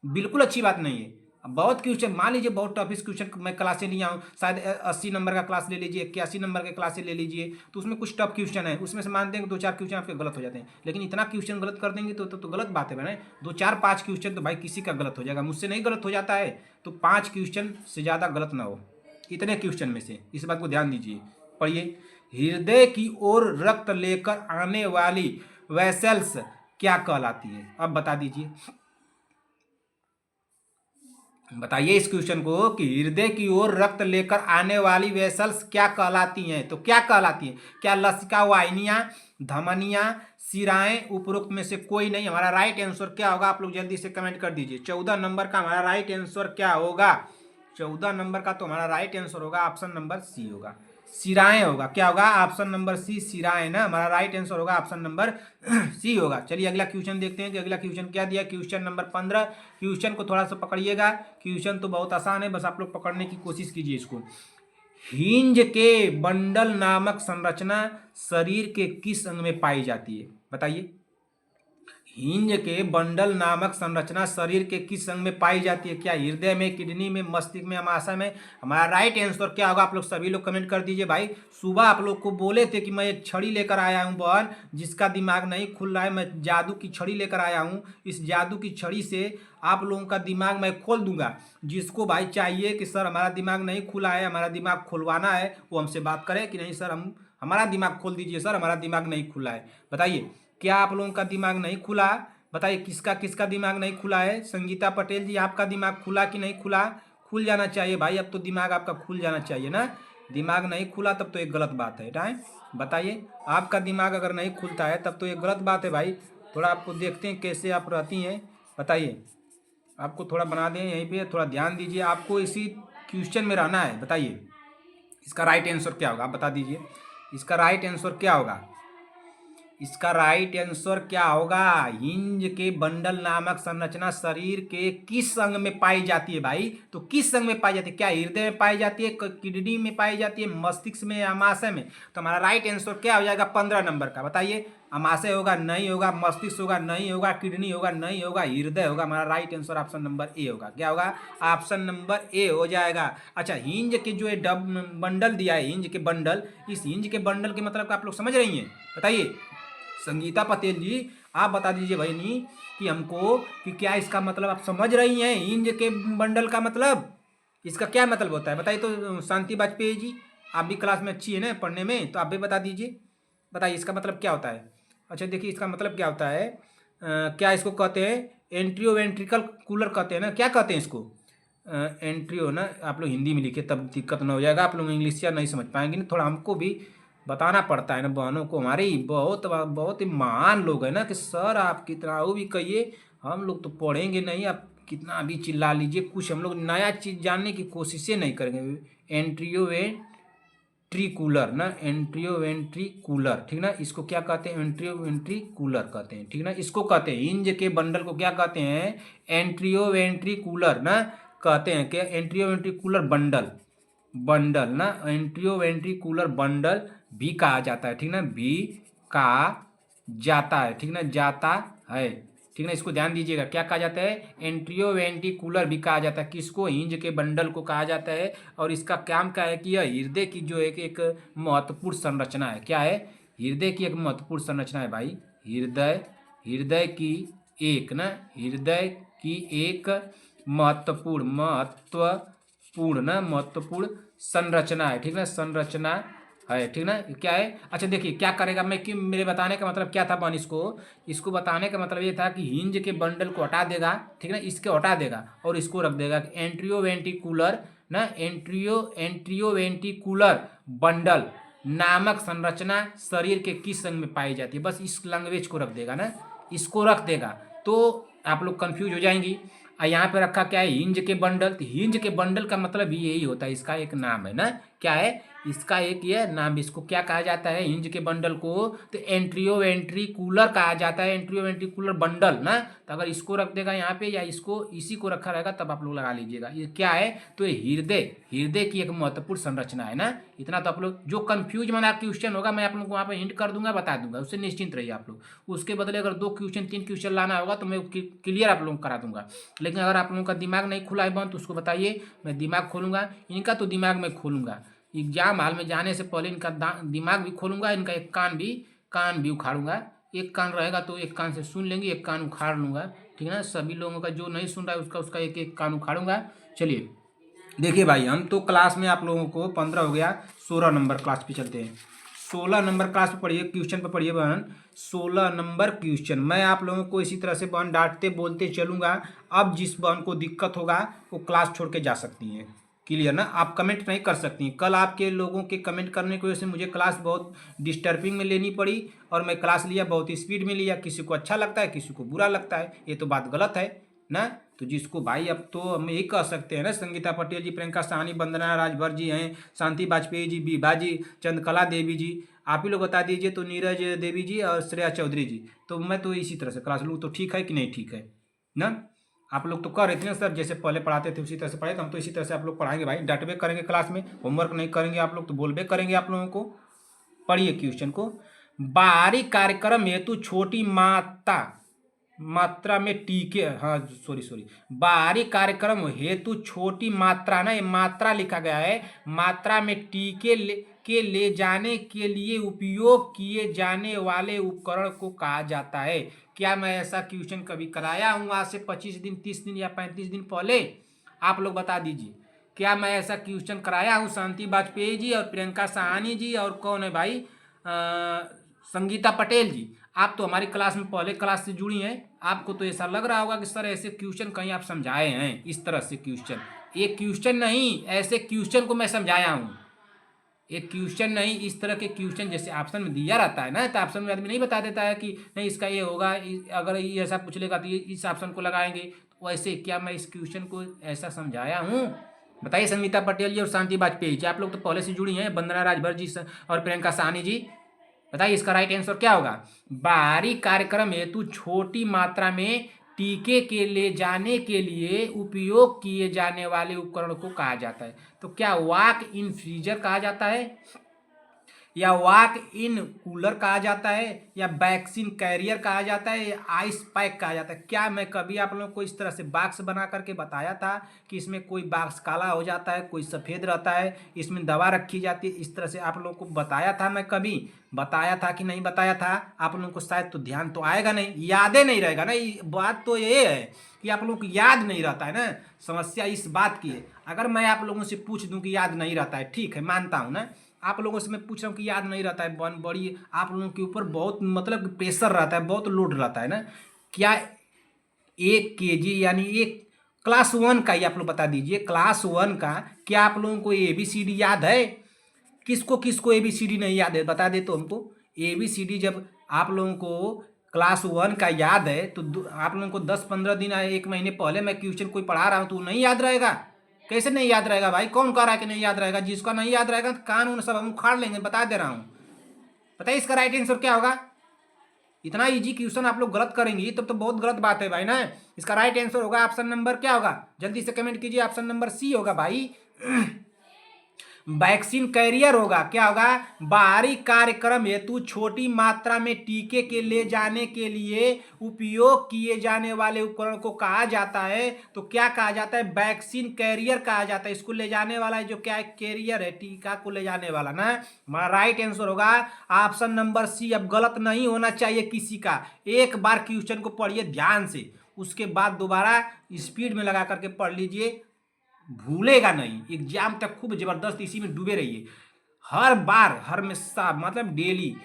बिल्कुल अच्छी बात नहीं है। अब बहुत क्वेश्चन मान लीजिए, बहुत टफिस क्वेश्चन मैं क्लासें लिया हूँ, शायद 80 नंबर का क्लास ले लीजिए, 81 नंबर के क्लासें ले लीजिए, तो उसमें कुछ टफ क्वेश्चन है, उसमें से मानते हैं कि 2-4 क्वेश्चन आपके गलत हो जाते हैं, लेकिन इतना क्वेश्चन गलत कर देंगे तो गलत बात है भाई। 2-4-5 क्वेश्चन तो भाई किसी का गलत हो जाएगा, मुझसे नहीं गलत हो जाता है, तो 5 क्वेश्चन से ज़्यादा गलत ना हो इतने क्वेश्चन में से, इस बात को ध्यान दीजिए। पढ़िए, हृदय की ओर रक्त लेकर आने वाली वेसल्स क्या कहलाती है? अब बता दीजिए, बताइए इस क्वेश्चन को कि हृदय की ओर रक्त लेकर आने वाली वेसल्स क्या कहलाती हैं? तो क्या कहलाती हैं? क्या लसिका वाहिनियां, धमनियां, शिराएं, उपरोक्त में से कोई नहीं? हमारा राइट आंसर क्या होगा? आप लोग जल्दी से कमेंट कर दीजिए। 14 नंबर का हमारा राइट आंसर क्या होगा? 14 नंबर का तो हमारा राइट आंसर होगा ऑप्शन नंबर सी होगा, सिराएं होगा। क्या होगा? ऑप्शन नंबर सी, सिराएं ना। हमारा राइट आंसर होगा ऑप्शन नंबर सी होगा। चलिए अगला क्वेश्चन देखते हैं कि अगला क्वेश्चन क्या दिया। Question number 15। क्वेश्चन को थोड़ा सा पकड़िएगा, क्वेश्चन तो बहुत आसान है, बस आप लोग पकड़ने की कोशिश कीजिए इसको। हिंज के बंडल नामक संरचना शरीर के किस अंग में पाई जाती है? बताइए। हिंज के बंडल नामक संरचना शरीर के किस अंग में पाई जाती है? क्या हृदय में, किडनी में, मस्तिष्क में, अमाशय में? हमारा राइट आंसर क्या होगा? आप लोग सभी लोग कमेंट कर दीजिए भाई। सुबह आप लोग को बोले थे कि मैं एक छड़ी लेकर आया हूं बहन, जिसका दिमाग नहीं खुल रहा है, मैं जादू की छड़ी लेकर आया हूं। इस जादू की छड़ी से आप लोगों का दिमाग मैं खोल दूंगा। जिसको भाई चाहिए कि सर हमारा दिमाग नहीं खुला है, हमारा दिमाग खुलवाना है, वो हमसे बात करें कि नहीं सर हमारा दिमाग खोल दीजिए, सर हमारा दिमाग नहीं खुला है। बताइए, क्या आप लोगों का दिमाग नहीं खुला? बताइए किसका किसका दिमाग नहीं खुला है? संगीता पटेल जी आपका दिमाग खुला कि नहीं खुला? खुल जाना चाहिए भाई, अब तो दिमाग आपका खुल जाना चाहिए ना। दिमाग नहीं खुला तब तो एक गलत बात है टाइम। बताइए, आपका दिमाग अगर नहीं खुलता है तब तो एक गलत बात है भाई। थोड़ा आपको देखते हैं कैसे आप रहती हैं, बताइए। आपको थोड़ा बना दें यहीं पे, थोड़ा ध्यान दीजिए, आपको इसी क्वेश्चन में रहना है। बताइए इसका राइट आंसर क्या होगा? आप बता दीजिए इसका राइट आंसर क्या होगा? इसका राइट आंसर क्या होगा? हिंज के बंडल नामक संरचना शरीर के किस अंग में पाई जाती है भाई? तो किस अंग में पाई जाती है? क्या हृदय में पाई जाती है, किडनी में पाई जाती है, मस्तिष्क में या अमाशय में? तो हमारा राइट आंसर क्या हो जाएगा 15 नंबर का? बताइए। अमाशय होगा? नहीं होगा। मस्तिष्क होगा? नहीं होगा। किडनी होगा? नहीं होगा। हृदय होगा। हमारा राइट आंसर ऑप्शन नंबर ए होगा। क्या होगा? ऑप्शन नंबर ए हो जाएगा। अच्छा, हिंज के जो बंडल दिया है, हिंज के बंडल, इस हिंज के बंडल के मतलब आप लोग समझ रही हैं? बताइए संगीता पटेल जी, आप बता दीजिए बहनी कि हमको कि क्या इसका मतलब आप समझ रही हैं? हिंज के बंडल का मतलब, इसका क्या मतलब होता है? बताइए तो शांति वाजपेयी जी, आप भी क्लास में अच्छी है ना पढ़ने में, तो आप भी बता दीजिए। बताइए इसका मतलब क्या होता है? अच्छा देखिए, इसका मतलब क्या होता है, क्या इसको कहते हैं? एंट्रियोवेंट्रिकल कूलर कहते हैं ना, क्या कहते हैं इसको? एंट्रियो ना, आप लोग हिंदी में लिखे तब दिक्कत ना हो जाएगा, आप लोग इंग्लिश या नहीं समझ पाएंगे ना, थोड़ा हमको भी बताना पड़ता है ना बहनों को। हमारी बहुत बहुत ही महान लोग हैं ना कि सर आप कितना वो भी कहिए, हम लोग तो पढ़ेंगे नहीं, आप कितना भी चिल्ला लीजिए, कुछ हम लोग नया चीज़ जानने की कोशिशें नहीं करेंगे। एंट्रियोवेंट्रिकुलर ना, एंट्रियोवेंट्रिकुलर, ठीक ना, इसको क्या कहते हैं? एंट्रियोवेंट्रिकुलर कहते हैं, ठीक ना, इसको कहते हैं हिंज के बंडल को क्या कहते हैं? एंट्रियोवेंट्रिकुलर ना कहते हैं। क्या? एंट्रियोवेंट्रिकुलर बंडल, बंडल ना, एंट्रियोवेंट्रिकुलर बंडल भी कहा जाता है, ठीक ना, भी कहा जाता है, ठीक ना, जाता है, ठीक ना, इसको ध्यान दीजिएगा। क्या कहा जाता है? एंट्रियोवेंट्रिकुलर भी कहा जाता है। किसको? हिंज के बंडल को कहा जाता है। और इसका काम क्या है कि यह हृदय की जो एक महत्वपूर्ण संरचना है। क्या है? हृदय की एक महत्वपूर्ण संरचना है भाई। हृदय, हृदय की एक ना, हृदय की एक महत्वपूर्ण संरचना है, ठीक ना, संरचना है, ठीक ना, क्या है? अच्छा देखिए क्या करेगा, मैं कि मेरे बताने का मतलब क्या था बन, इसको बताने का मतलब ये था कि हिंज के बंडल को हटा देगा, ठीक ना, इसके हटा देगा और इसको रख देगा एंट्रियोवेंट्रिकुलर ना, एंट्रियोवेंट्रिकुलर बंडल नामक संरचना शरीर के किस अंग में पाई जाती है? बस इस लैंग्वेज को रख देगा ना, इसको रख देगा तो आप लोग कंफ्यूज हो जाएंगी। यहाँ पे रखा क्या है? हिंज के बंडल। तो हिंज के बंडल का मतलब भी यही होता है, इसका एक नाम है ना, क्या है इसका? एक ये नाम। इसको क्या कहा जाता है हिंज के बंडल को? तो एंट्रियोवेंट्रिकुलर कहा जाता है, एंट्रियोवेंट्रिकुलर बंडल ना। तो अगर इसको रख देगा यहाँ पे या इसको इसी को रखा रहेगा तब आप लोग लगा लीजिएगा ये क्या है। तो ये हृदय, हृदय की एक महत्वपूर्ण संरचना है ना। इतना तो आप लोग, जो कंफ्यूज माना क्वेश्चन होगा मैं आप लोग को वहाँ पे हिंट कर दूंगा, बता दूंगा, उससे निश्चिंत रहिए आप लोग। उसके बदले अगर 2 क्वेश्चन 3 क्वेश्चन लाना होगा तो मैं क्लियर आप लोगों को करा दूंगा। लेकिन अगर आप लोगों का दिमाग नहीं खुला है बंद तो उसको बताइए, मैं दिमाग खोलूंगा, इनका तो दिमाग में खोलूंगा। एग्जाम हॉल में जाने से पहले इनका दिमाग भी खोलूंगा, इनका एक कान भी उखाड़ूंगा। एक कान रहेगा तो एक कान से सुन लेंगे, एक कान उखाड़ लूंगा, ठीक है ना। सभी लोगों का जो नहीं सुन रहा है उसका उसका एक एक कान उखाड़ूंगा। चलिए देखिए भाई, हम तो क्लास में आप लोगों को 15 हो गया, 16 नंबर क्लास पे चलते हैं। 16 नंबर क्लास पे पढ़िए, क्वेश्चन पे पढ़िए बहन। 16 नंबर क्वेश्चन मैं आप लोगों को इसी तरह से बहन डांटते बोलते चलूंगा। अब जिस बहन को दिक्कत होगा वो क्लास छोड़ के जा सकती हैं। क्लियर ना? आप कमेंट नहीं कर सकती। कल आपके लोगों के कमेंट करने की वजह से मुझे क्लास बहुत डिस्टर्बिंग में लेनी पड़ी और मैं क्लास लिया बहुत स्पीड में लिया। किसी को अच्छा लगता है, किसी को बुरा लगता है, ये तो बात गलत है ना। तो जिसको भाई, अब तो हम यही कह सकते हैं ना, संगीता पटेल जी, प्रियंका साहनी, वंदना राजभर जी हैं, शांति वाजपेयी जी, विभा जी, चंद्रकला देवी जी, आप ही लोग बता दीजिए। तो नीरज देवी जी और श्रेया चौधरी जी। तो मैं तो इसी तरह से क्लास लूँ तो ठीक है कि नहीं ठीक है ना? आप लोग तो कर रहे थे ना सर, जैसे पहले पढ़ाते थे उसी तरह से पढ़े, तो हम तो इसी तरह से आप लोग पढ़ाएंगे भाई। डांटबे करेंगे क्लास में, होमवर्क नहीं करेंगे आप लोग तो बोलबे करेंगे आप लोगों को। पढ़िए क्वेश्चन को। बाहरी कार्यक्रम हेतु छोटी मात्रा में टीके, हाँ सॉरी, बाहरी कार्यक्रम हेतु छोटी मात्रा ना, ये मात्रा लिखा गया है, मात्रा में टीके के ले जाने के लिए उपयोग किए जाने वाले उपकरण को कहा जाता है। क्या मैं ऐसा क्वेश्चन कभी कराया हूँ आज से 25 दिन, 30 दिन या 35 दिन पहले? आप लोग बता दीजिए, क्या मैं ऐसा क्वेश्चन कराया हूँ? शांति वाजपेयी जी और प्रियंका साहनी जी और कौन है भाई, संगीता पटेल जी। आप तो हमारी क्लास में पहले क्लास से जुड़ी हैं, आपको तो ऐसा लग रहा होगा कि सर ऐसे क्वेश्चन कहीं आप समझाए हैं इस तरह से क्वेश्चन। ये क्वेश्चन नहीं, ऐसे क्वेश्चन को मैं समझाया हूँ। एक क्वेश्चन नहीं, इस तरह के क्वेश्चन जैसे ऑप्शन में दिया रहता है ना, तो ऑप्शन में आदमी नहीं बता देता है कि नहीं इसका ये होगा, अगर ये ऐसा पूछ लेगा तो ये इस ऑप्शन को लगाएंगे। तो वैसे क्या मैं इस क्वेश्चन को ऐसा समझाया हूँ? बताइए संगीता पटेल जी और शांति वाजपेयी जी, आप लोग तो पहले से जुड़ी हैं, वंदना राजभर जी और प्रियंका साहनी जी। बताइए इसका राइट आंसर क्या होगा। बाहरी कार्यक्रम हेतु छोटी मात्रा में टीके के ले जाने के लिए उपयोग किए जाने वाले उपकरण को कहा जाता है। तो क्या वॉक इन फ्रीजर कहा जाता है, या वॉक इन कूलर कहा जाता है, या वैक्सीन कैरियर कहा जाता है, या आइस पैक कहा जाता है। क्या मैं कभी आप लोगों को इस तरह से बॉक्स बना करके बताया था कि इसमें कोई बॉक्स काला हो जाता है, कोई सफ़ेद रहता है, इसमें दवा रखी जाती है, इस तरह से आप लोगों को बताया था? मैं कभी बताया था कि नहीं बताया था? आप लोगों को शायद तो ध्यान तो आएगा नहीं, यादें नहीं रहेगा ना। बात तो ये है कि आप लोगों को याद नहीं रहता है ना। समस्या इस बात की है। अगर मैं आप लोगों से पूछ दूं कि याद नहीं रहता है, ठीक है मानता हूं ना, आप लोगों से मैं पूछ रहा हूँ कि याद नहीं रहता है, बड़ी आप लोगों के ऊपर बहुत मतलब प्रेशर रहता है, बहुत लोड रहता है ना। क्या 1 kg यानी एक क्लास 1 का ही आप लोग बता दीजिए, क्लास 1 का क्या आप लोगों को ABCD याद है? किसको किसको ABCD नहीं याद है बता दे तो हमको। ABCD जब आप लोगों को क्लास 1 का याद है तो आप लोगों को 10-15 दिन 1 महीने पहले मैं क्वेश्चन कोई पढ़ा रहा हूँ तो नहीं याद रहेगा? कैसे नहीं याद रहेगा भाई? कौन कह रहा है कि नहीं याद रहेगा? जिसका नहीं याद रहेगा तो कान उन सब हम उखाड़ लेंगे, बता दे रहा हूँ। बताइए इसका राइट आंसर क्या होगा। इतना इजी क्वेश्चन आप लोग गलत करेंगे तब तो बहुत गलत बात है भाई ना। इसका राइट आंसर होगा ऑप्शन नंबर क्या होगा, जल्दी से कमेंट कीजिए। ऑप्शन नंबर सी होगा भाई। वैक्सीन कैरियर होगा। क्या होगा? बाहरी कार्यक्रम हेतु छोटी मात्रा में टीके के ले जाने के लिए उपयोग किए जाने वाले उपकरण को कहा जाता है। तो क्या कहा जाता है? वैक्सीन कैरियर कहा जाता है। इसको ले जाने वाला है जो क्या है, कैरियर है, टीका को ले जाने वाला ना। हमारा राइट आंसर होगा ऑप्शन नंबर सी। अब गलत नहीं होना चाहिए किसी का। एक बार क्वेश्चन को पढ़िए ध्यान से, उसके बाद दोबारा स्पीड में लगा करके पढ़ लीजिए, भूलेगा नहीं। एग्जाम तक खूब जबरदस्त इसी में डूबे रहिए। हर बार हमेशा मतलब डेली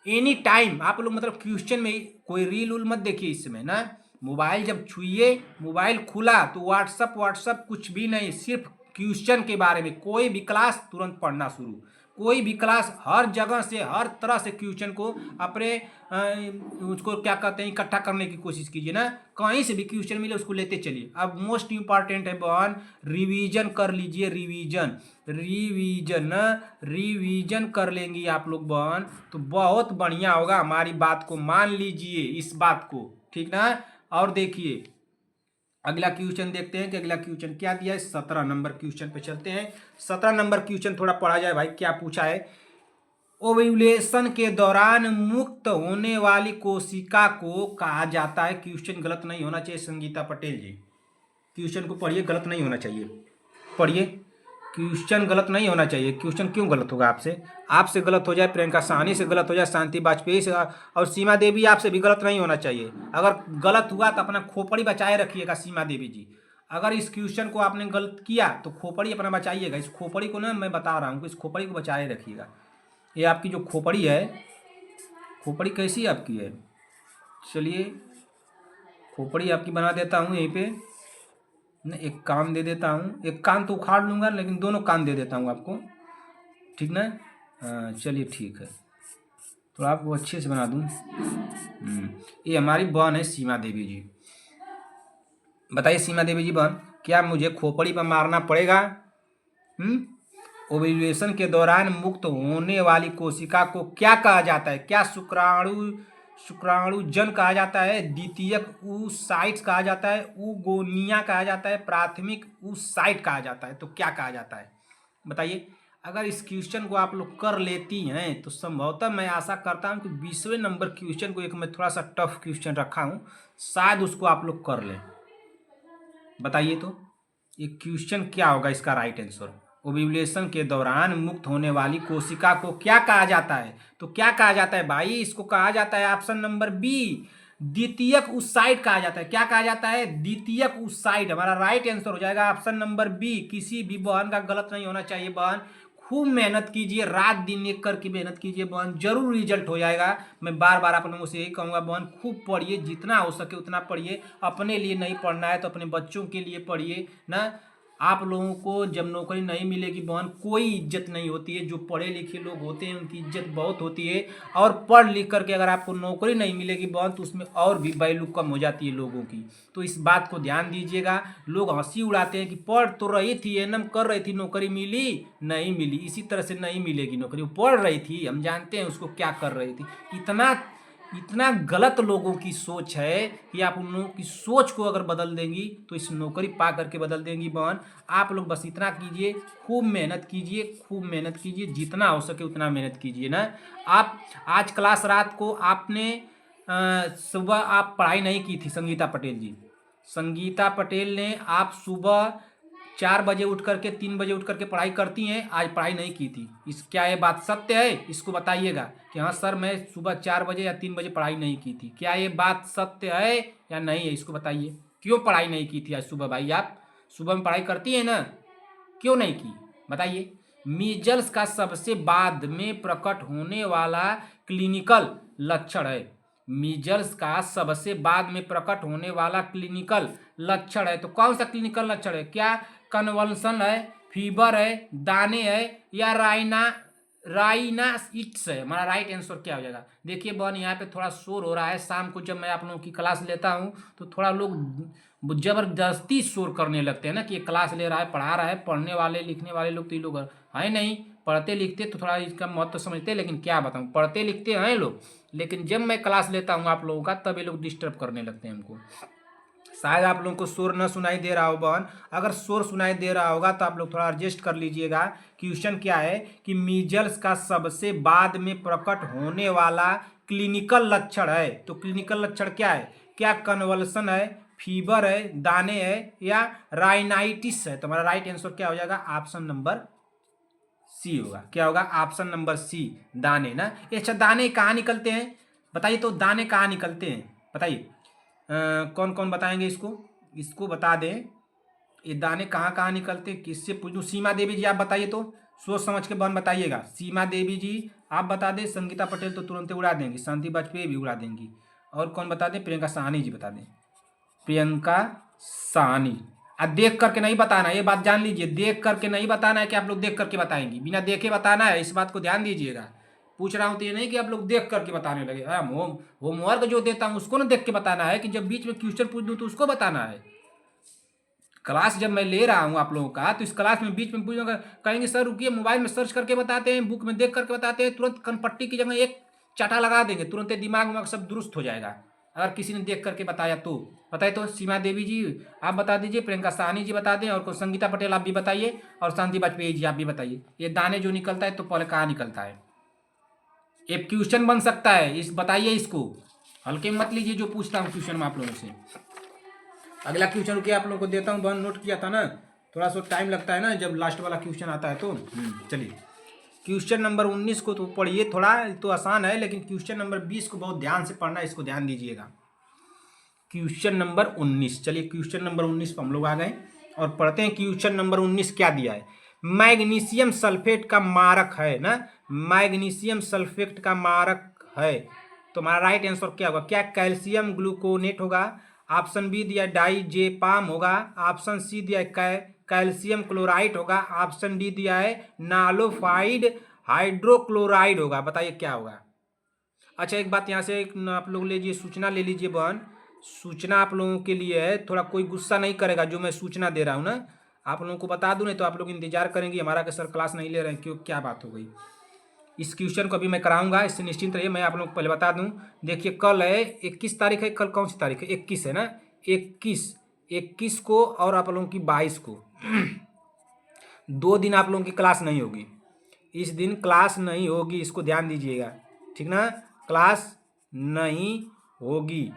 एनी टाइम आप लोग मतलब क्वेश्चन में कोई रील उल मत देखिए इसमें ना। मोबाइल जब छुइए, मोबाइल खुला तो व्हाट्सअप कुछ भी नहीं, सिर्फ क्वेश्चन के बारे में। कोई भी क्लास तुरंत पढ़ना शुरू, कोई भी क्लास हर जगह से हर तरह से क्वेश्चन को अपने उसको क्या कहते हैं इकट्ठा करने की कोशिश कीजिए ना। कहीं से भी क्वेश्चन मिले उसको लेते चलिए। अब मोस्ट इंपॉर्टेंट है बहन, रिवीजन कर लीजिए। रिवीजन रिवीजन ना, रिवीजन कर लेंगी आप लोग बहन तो बहुत बढ़िया होगा। हमारी बात को मान लीजिए, इस बात को, ठीक ना। और देखिए अगला क्वेश्चन देखते हैं कि अगला क्वेश्चन क्या दिया है। 17 नंबर क्वेश्चन पे चलते हैं। 17 नंबर क्वेश्चन थोड़ा पढ़ा जाए भाई। क्या पूछा है? ओव्यूलेशन के दौरान मुक्त होने वाली कोशिका को कहा जाता है। क्वेश्चन गलत नहीं होना चाहिए संगीता पटेल जी, क्वेश्चन को पढ़िए, गलत नहीं होना चाहिए। पढ़िए, क्वेश्चन गलत नहीं होना चाहिए। क्वेश्चन क्यों गलत होगा? आपसे गलत हो जाए, प्रियंका साहनी से गलत हो जाए, शांति वाजपेयी से और सीमा देवी आपसे भी गलत नहीं होना चाहिए। अगर गलत हुआ तो अपना खोपड़ी बचाए रखिएगा सीमा देवी जी। अगर इस क्वेश्चन को आपने गलत किया तो खोपड़ी अपना बचाइएगा। इस खोपड़ी को ना मैं बता रहा हूँ, इस खोपड़ी को बचाए रखिएगा। ये आपकी जो खोपड़ी है, खोपड़ी कैसी आपकी है? चलिए खोपड़ी आपकी बना देता हूँ यहीं पे। न एक कान दे देता हूँ, एक कान तो उखाड़ लूँगा लेकिन दोनों कान दे देता हूँ आपको, ठीक ना। हाँ चलिए ठीक है, तो आपको अच्छे से बना दूँ। ये हमारी बहन है सीमा देवी जी। बताइए सीमा देवी जी बहन, क्या मुझे खोपड़ी पर मारना पड़ेगा? ओव्यूलेशन के दौरान मुक्त होने वाली कोशिका को क्या कहा जाता है? क्या शुक्राणुजन कहा जाता है, द्वितीयक oocytes कहा जाता है, oogonia कहा जाता है, प्राथमिक oocyte कहा जाता है? तो क्या कहा जाता है बताइए। अगर इस क्वेश्चन को आप लोग कर लेती हैं तो संभवतः मैं आशा करता हूं कि 20वें नंबर क्वेश्चन को एक मैं थोड़ा सा टफ क्वेश्चन रखा हूं, शायद उसको आप लोग कर लें। बताइए तो ये क्वेश्चन क्या होगा इसका राइट आंसर। ओव्यूलेशन के दौरान मुक्त होने वाली कोशिका को क्या कहा जाता है? तो क्या कहा जाता है भाई? इसको कहा जाता है ऑप्शन नंबर बी, द्वितीयक oocyte कहा जाता है। क्या कहा जाता है? द्वितीयक oocyte। हमारा राइट आंसर हो जाएगा ऑप्शन नंबर बी। किसी भी बहन का गलत नहीं होना चाहिए। बहन खूब मेहनत कीजिए, रात दिन एक करके मेहनत कीजिए बहन, जरूर रिजल्ट हो जाएगा। मैं बार बार आप लोगों से यही कहूँगा बहन, खूब पढ़िए, जितना हो सके उतना पढ़िए। अपने लिए नहीं पढ़ना है तो अपने बच्चों के लिए पढ़िए ना। आप लोगों को जब नौकरी नहीं मिलेगी बहन, कोई इज्जत नहीं होती है। जो पढ़े लिखे लोग होते हैं उनकी इज्जत बहुत होती है, और पढ़ लिख करके अगर आपको नौकरी नहीं मिलेगी बहन तो उसमें और भी वैल्यू कम हो जाती है लोगों की। तो इस बात को ध्यान दीजिएगा। लोग हंसी उड़ाते हैं कि पढ़ तो रही थी, एनएम कर रही थी, नौकरी मिली नहीं मिली। इसी तरह से नहीं मिलेगी नौकरी। वो पढ़ रही थी, हम जानते हैं उसको क्या कर रही थी। इतना इतना गलत लोगों की सोच है कि आप उन लोगों की सोच को अगर बदल देंगी तो इस नौकरी पा करके बदल देंगी बहन। आप लोग बस इतना कीजिए, खूब मेहनत कीजिए, खूब मेहनत कीजिए, जितना हो सके उतना मेहनत कीजिए ना। आप आज क्लास रात को आपने सुबह आप पढ़ाई नहीं की थी, संगीता पटेल जी। संगीता पटेल ने आप सुबह 4 बजे उठ करके 3 बजे उठ करके पढ़ाई करती हैं, आज पढ़ाई नहीं की थी। इस क्या ये बात सत्य है? इसको बताइएगा कि हाँ सर मैं सुबह 4 बजे या 3 बजे पढ़ाई नहीं की थी। क्या ये बात सत्य है या नहीं है? इसको बताइए। क्यों पढ़ाई नहीं की थी आज सुबह भाई? आप सुबह में पढ़ाई करती हैं ना, क्यों नहीं की बताइए। मीजल्स का सबसे बाद में प्रकट होने वाला क्लिनिकल लक्षण है। मीजल्स का सबसे बाद में प्रकट होने वाला क्लिनिकल लक्षण है। तो कौन सा क्लिनिकल लक्षण है? क्या कन्वल्सन है, फीवर है, दाने है, या राइनाइटिस है? हमारा राइट आंसर क्या हो जाएगा? देखिए बहन यहाँ पे थोड़ा शोर हो रहा है। शाम को जब मैं आप लोगों की क्लास लेता हूँ तो थोड़ा लोग जबरदस्ती शोर करने लगते हैं ना कि ये क्लास ले रहा है, पढ़ा रहा है। पढ़ने वाले लिखने वाले लोग तो ये लोग है नहीं, पढ़ते लिखते तो थोड़ा इसका महत्व समझते हैं। लेकिन क्या बताऊँ, पढ़ते लिखते हैं लोग, लेकिन जब मैं क्लास लेता हूँ आप लोगों का तब ये लोग डिस्टर्ब करने लगते हैं हमको। शायद आप लोगों को शोर न सुनाई दे रहा हो बहन। अगर शोर सुनाई दे रहा होगा तो आप लोग थोड़ा एडजस्ट कर लीजिएगा। क्वेश्चन क्या है कि मीजल्स का सबसे बाद में प्रकट होने वाला क्लिनिकल लक्षण है। तो क्लिनिकल लक्षण क्या है? क्या कन्वल्सन है, फीवर है, दाने है, या राइनाइटिस है? तो हमारा राइट आंसर क्या हो जाएगा? ऑप्शन नंबर सी होगा। क्या होगा? ऑप्शन नंबर सी, दाने ना। अच्छा, दाने कहाँ निकलते हैं बताइए? तो दाने कहाँ निकलते हैं बताइए? कौन कौन बताएंगे इसको? इसको बता दें, ये दाने कहाँ कहाँ निकलते हैं? किससे पूछ लूँ? सीमा देवी जी आप बताइए, तो सोच समझ के बन बताइएगा। सीमा देवी जी आप बता दें। संगीता पटेल तो तुरंत उड़ा देंगी, शांति वाजपेयी भी उड़ा देंगी। और कौन बता दें? प्रियंका साहनी जी बता दें। प्रियंका साहनी। देख करके नहीं बताना, ये बात जान लीजिए। देख करके नहीं बताना है कि आप लोग देख करके बताएंगी, बिना देखे बताना है। इस बात को ध्यान दीजिएगा। पूछ रहा हूँ तो ये नहीं कि आप लोग देख करके बताने लगे। हाँ, होमवर्क जो देता हूँ उसको ना देख के बताना है, कि जब बीच में क्वेश्चन पूछ दूँ तो उसको बताना है। क्लास जब मैं ले रहा हूँ आप लोगों का, तो इस क्लास में बीच में पूछूंगा, कहेंगे सर रुकिए मोबाइल में सर्च करके बताते हैं, बुक में देख करके बताते हैं, तुरंत कनपट्टी की जगह एक चाटा लगा देंगे, तुरंत दिमाग में सब दुरुस्त हो जाएगा अगर किसी ने देख करके बताया तो। बताइए तो सीमा देवी जी आप बता दीजिए, प्रियंका साहनी जी बता दें, और संगीता पटेल आप भी बताइए, और शांति वाजपेयी जी आप भी बताइए। ये दाने जो निकलता है तो पहले कहाँ निकलता है? एक क्वेश्चन बन सकता है, इस बताइए। इसको हल्के में मत लीजिए जो पूछता हूँ क्वेश्चन में आप लोगों से। अगला क्वेश्चन रुकिए आप लोगों को देता हूँ, बहन नोट किया था ना, थोड़ा सा टाइम लगता है ना जब लास्ट वाला क्वेश्चन आता है तो। चलिए क्वेश्चन नंबर 19 को तो पढ़िए, थोड़ा तो आसान है, लेकिन क्वेश्चन नंबर 20 को बहुत ध्यान से पढ़ना है, इसको ध्यान दीजिएगा। क्वेश्चन नंबर 19, चलिए क्वेश्चन नंबर 19 पर हम लोग आ गए और पढ़ते हैं। क्वेश्चन नंबर 19 क्या दिया है? मैग्नीशियम सल्फेट का मारक है ना, मैग्नीशियम सल्फेट का मारक है। तो हमारा राइट आंसर क्या होगा? क्या कैल्शियम ग्लूकोनेट होगा? ऑप्शन बी दिया डाइजेपाम होगा। ऑप्शन सी दिया कैल्शियम क्लोराइड होगा। ऑप्शन डी दिया है नालोफाइड हाइड्रोक्लोराइड होगा। बताइए क्या होगा? अच्छा एक बात यहाँ से आप लोग लीजिए, सूचना ले लीजिए बहन। सूचना आप लोगों के लिए है, थोड़ा कोई गुस्सा नहीं करेगा जो मैं सूचना दे रहा हूँ ना। आप लोगों को बता दूँ नहीं तो आप लोग इंतजार करेंगे हमारा कि सर क्लास नहीं ले रहे हैं, क्यों क्या बात हो गई। इस क्वेश्चन को अभी मैं कराऊंगा, इससे निश्चिंत रहिए। मैं आप लोगों को पहले बता दूं, देखिए कल है 21 तारीख है। कल कौन सी तारीख है? 21 है ना। 21 को और आप लोगों की 22 को 2 दिन आप लोगों की क्लास नहीं होगी। इस दिन क्लास नहीं होगी, इसको ध्यान दीजिएगा, ठीक ना। क्लास नहीं होगी,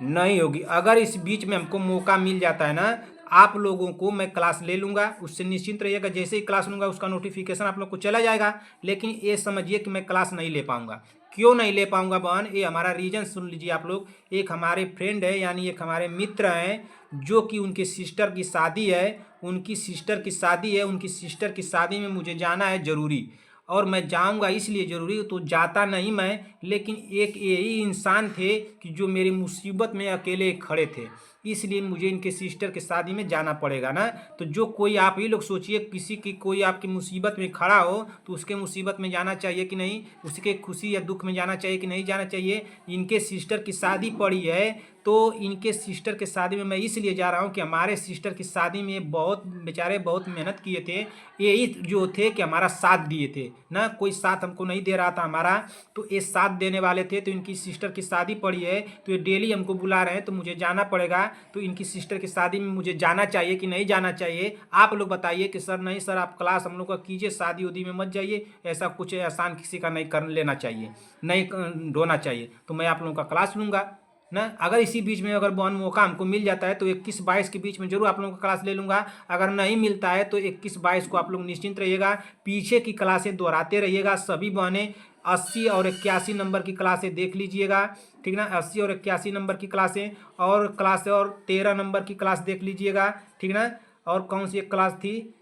नहीं होगी। अगर इस बीच में हमको मौका मिल जाता है ना, आप लोगों को मैं क्लास ले लूँगा, उससे निश्चिंत रहिएगा। जैसे ही क्लास लूँगा उसका नोटिफिकेशन आप लोग को चला जाएगा। लेकिन ये समझिए कि मैं क्लास नहीं ले पाऊँगा। क्यों नहीं ले पाऊँगा बहन? ये हमारा रीज़न सुन लीजिए आप लोग। एक हमारे फ्रेंड है, यानी एक हमारे मित्र हैं, जो कि उनके सिस्टर की शादी है, उनकी सिस्टर की शादी है, उनकी सिस्टर की शादी में मुझे जाना है ज़रूरी। और मैं जाऊंगा इसलिए ज़रूरी तो जाता नहीं मैं, लेकिन एक यही इंसान थे कि जो मेरी मुसीबत में अकेले खड़े थे, इसलिए मुझे इनके सिस्टर की शादी में जाना पड़ेगा ना। तो जो कोई आप ही लोग सोचिए, किसी की कोई आपकी मुसीबत में खड़ा हो तो उसके मुसीबत में जाना चाहिए कि नहीं, उसके खुशी या दुख में जाना चाहिए कि नहीं जाना चाहिए। इनके सिस्टर की शादी पड़ी है तो इनके सिस्टर के शादी में मैं इसलिए जा रहा हूँ कि हमारे सिस्टर की शादी में बहुत बेचारे बहुत मेहनत किए थे, यही जो थे कि हमारा साथ दिए थे ना, कोई साथ हमको नहीं दे रहा था हमारा, तो ये साथ देने वाले थे। तो इनकी सिस्टर की शादी पड़ी है तो ये डेली हमको बुला रहे हैं तो मुझे जाना पड़ेगा। तो इनकी सिस्टर की शादी में मुझे जाना चाहिए कि नहीं जाना चाहिए, आप लोग बताइए कि सर नहीं सर आप क्लास हम लोग का कीजिए, शादी उदी में मत जाइए, ऐसा कुछ एहसान किसी का नहीं कर लेना चाहिए, नहीं ढोना चाहिए। तो मैं आप लोगों का क्लास लूँगा ना। अगर इसी बीच में अगर मौका हमको मिल जाता है तो 21-22 के बीच में जरूर आप लोगों का क्लास ले लूँगा। अगर नहीं मिलता है तो 21-22 को आप लोग निश्चिंत रहिएगा, पीछे की क्लासें दोहराते रहिएगा। सभी बहनें 80 और 81 नंबर की क्लासें देख लीजिएगा, ठीक ना, 80 और 81 नंबर की क्लासें, और क्लास और 13 नंबर की क्लास देख लीजिएगा, ठीक ना। और कौन सी एक क्लास थी,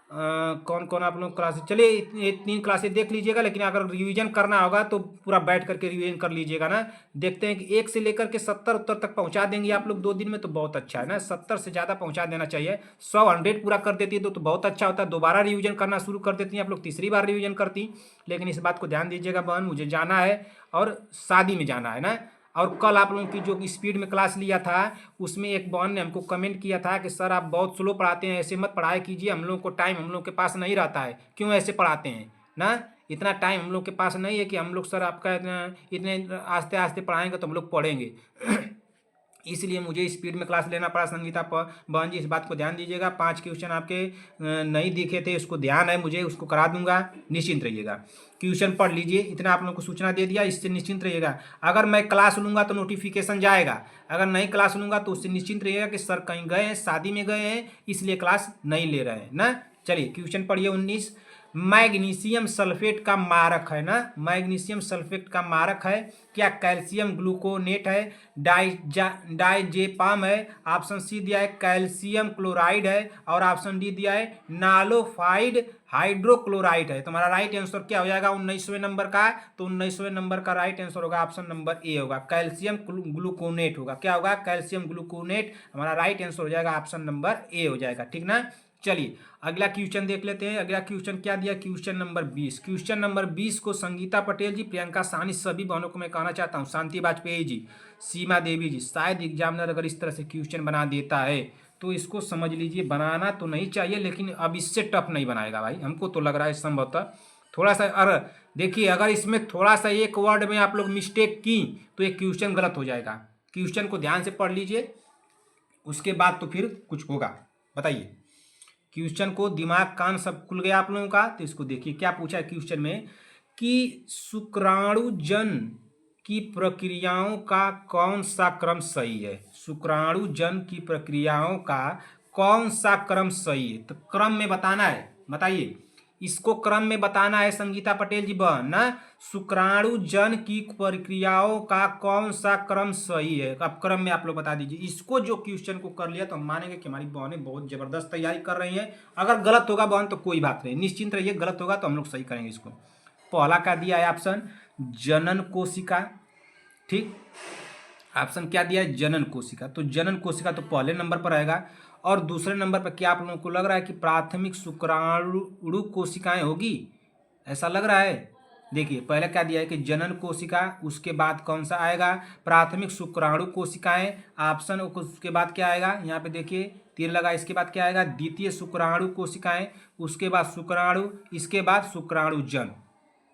कौन कौन आप लोग क्लासेस, चलिए ये 3 क्लासेस देख लीजिएगा। लेकिन अगर रिवीजन करना होगा तो पूरा बैठ करके रिवीजन कर लीजिएगा ना। देखते हैं कि 1 से लेकर के 70 उत्तर तक पहुंचा देंगे आप लोग 2 दिन में तो बहुत अच्छा है ना। 70 से ज़्यादा पहुंचा देना चाहिए। 100 पूरा कर देती है तो बहुत अच्छा होता है। दोबारा रिवीजन करना शुरू कर देती हैं आप लोग, तीसरी बार रिवीजन करती। लेकिन इस बात को ध्यान दीजिएगा बहन, मुझे जाना है और शादी में जाना है ना। और कल आप लोगों की जो स्पीड में क्लास लिया था उसमें एक बहन ने हमको कमेंट किया था कि सर आप बहुत स्लो पढ़ाते हैं, ऐसे मत पढ़ाया कीजिए, हम लोग को टाइम हम लोग के पास नहीं रहता है, क्यों ऐसे पढ़ाते हैं ना। इतना टाइम हम लोग के पास नहीं है कि हम लोग सर आपका इतने आस्ते आस्ते पढ़ाएंगे तो हम लोग पढ़ेंगे। इसलिए मुझे स्पीड में क्लास लेना पड़ा। संगीता बहन जी इस बात को ध्यान दीजिएगा। 5 क्वेश्चन आपके नहीं दिखे थे, उसको ध्यान है, मुझे उसको करा दूंगा, निश्चिंत रहिएगा। क्वेश्चन पढ़ लीजिए, इतना आप लोगों को सूचना दे दिया, इससे निश्चिंत रहिएगा। अगर मैं क्लास लूँगा तो नोटिफिकेशन जाएगा, अगर नहीं क्लास लूँगा तो उससे निश्चिंत रहिएगा कि सर कहीं गए हैं, शादी में गए हैं, इसलिए क्लास नहीं ले रहे हैं ना। चलिए क्वेश्चन पढ़िए 19। मैग्नीशियम सल्फेट का मारक है ना, मैग्नीशियम सल्फेट का मारक है क्या? कैल्शियम ग्लूकोनेट है, डाइजेपाम है, ऑप्शन सी दिया है कैल्शियम क्लोराइड है, और ऑप्शन डी दिया है नालोफाइड हाइड्रोक्लोराइड है। तुम्हारा राइट आंसर क्या हो जाएगा 19वें नंबर का? तो 19वें नंबर का राइट आंसर होगा ऑप्शन नंबर ए होगा, कैल्शियम ग्लूकोनेट होगा। क्या होगा? Calcium gluconate. हमारा राइट आंसर हो जाएगा ऑप्शन नंबर ए हो जाएगा, ठीक ना। चलिए अगला क्वेश्चन देख लेते हैं। अगला क्वेश्चन क्या दिया? Question number 20। क्वेश्चन नंबर 20 को संगीता पटेल जी, प्रियंका साहनी, सभी बहनों को मैं कहना चाहता हूँ, शांति वाजपेयी जी, सीमा देवी जी, शायद एग्जामिनर अगर इस तरह से क्वेश्चन बना देता है तो इसको समझ लीजिए, बनाना तो नहीं चाहिए लेकिन अब इससे टफ नहीं बनाएगा भाई, हमको तो लग रहा है संभवतः थोड़ा सा। अगर देखिए अगर इसमें थोड़ा सा एक वर्ड में आप लोग मिस्टेक की तो ये क्वेश्चन गलत हो जाएगा। क्वेश्चन को ध्यान से पढ़ लीजिए, उसके बाद तो फिर कुछ होगा। बताइए, क्वेश्चन को दिमाग कान सब खुल गया आप लोगों का, तो इसको देखिए क्या पूछा है क्वेश्चन में कि शुक्राणुजन की प्रक्रियाओं का कौन सा क्रम सही है। शुक्राणुजन की प्रक्रियाओं का कौन सा क्रम सही है, तो क्रम में बताना है। बताइए, इसको क्रम में बताना है संगीता पटेल जी बहन ना। शुक्राणुजन की प्रक्रियाओं का कौन सा क्रम सही है, अब क्रम में आप लोग बता दीजिए। इसको जो क्वेश्चन को कर लिया तो हम मानेंगे कि हमारी बहनें बहुत जबरदस्त तैयारी कर रही हैं। अगर गलत होगा बहन तो कोई बात नहीं, निश्चिंत रहिए, गलत होगा तो हम लोग सही करेंगे इसको। पहला क्या दिया है ऑप्शन? जनन कोशिका, ठीक। ऑप्शन क्या दिया है? जनन कोशिका। तो जनन कोशिका तो पहले नंबर पर आएगा। और दूसरे नंबर पर क्या आप लोगों को लग रहा है कि प्राथमिक शुक्राणु कोशिकाएं होगी, ऐसा लग रहा है? देखिए पहले क्या दिया है कि जनन कोशिका, उसके बाद कौन सा आएगा? प्राथमिक शुक्राणु कोशिकाएं। ऑप्शन उसके बाद क्या आएगा? यहाँ पे देखिए तीर लगा, इसके बाद क्या आएगा? द्वितीय शुक्राणु कोशिकाएं, उसके बाद शुक्राणु, इसके बाद शुक्राणुजन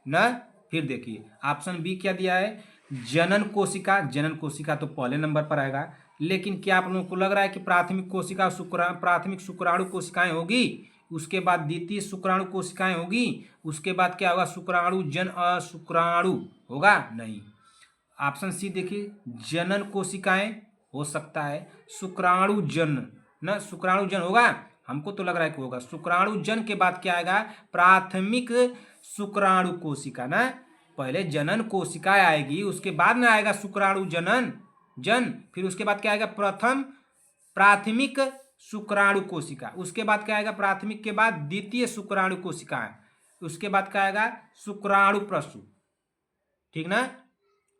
ना। फिर देखिए ऑप्शन बी क्या दिया है? जनन कोशिका। जनन कोशिका तो पहले नंबर पर आएगा, लेकिन क्या आप लोगों को लग रहा है कि प्राथमिक कोशिका प्राथमिक शुक्राणु कोशिकाएं होगी, उसके बाद द्वितीय शुक्राणु कोशिकाएं होगी, उसके बाद क्या होगा? शुक्राणु जन अशुक्राणु होगा? नहीं। ऑप्शन सी देखिए, जनन कोशिकाएं हो सकता है, शुक्राणु जन ना, शुक्राणु जन होगा, हमको तो लग रहा है कि होगा। शुक्राणु जन के बाद क्या आएगा? प्राथमिक शुक्राणु कोशिका ना। पहले जनन कोशिका आएगी, उसके बाद ना आएगा शुक्राणु जनन जन, फिर उसके बाद क्या आएगा? प्रथम प्राथमिक शुक्राणु कोशिका, उसके बाद क्या आएगा? प्राथमिक के बाद द्वितीय शुक्राणु कोशिका, उसके बाद क्या आएगा शुक्राणु प्रसु, ठीक ना।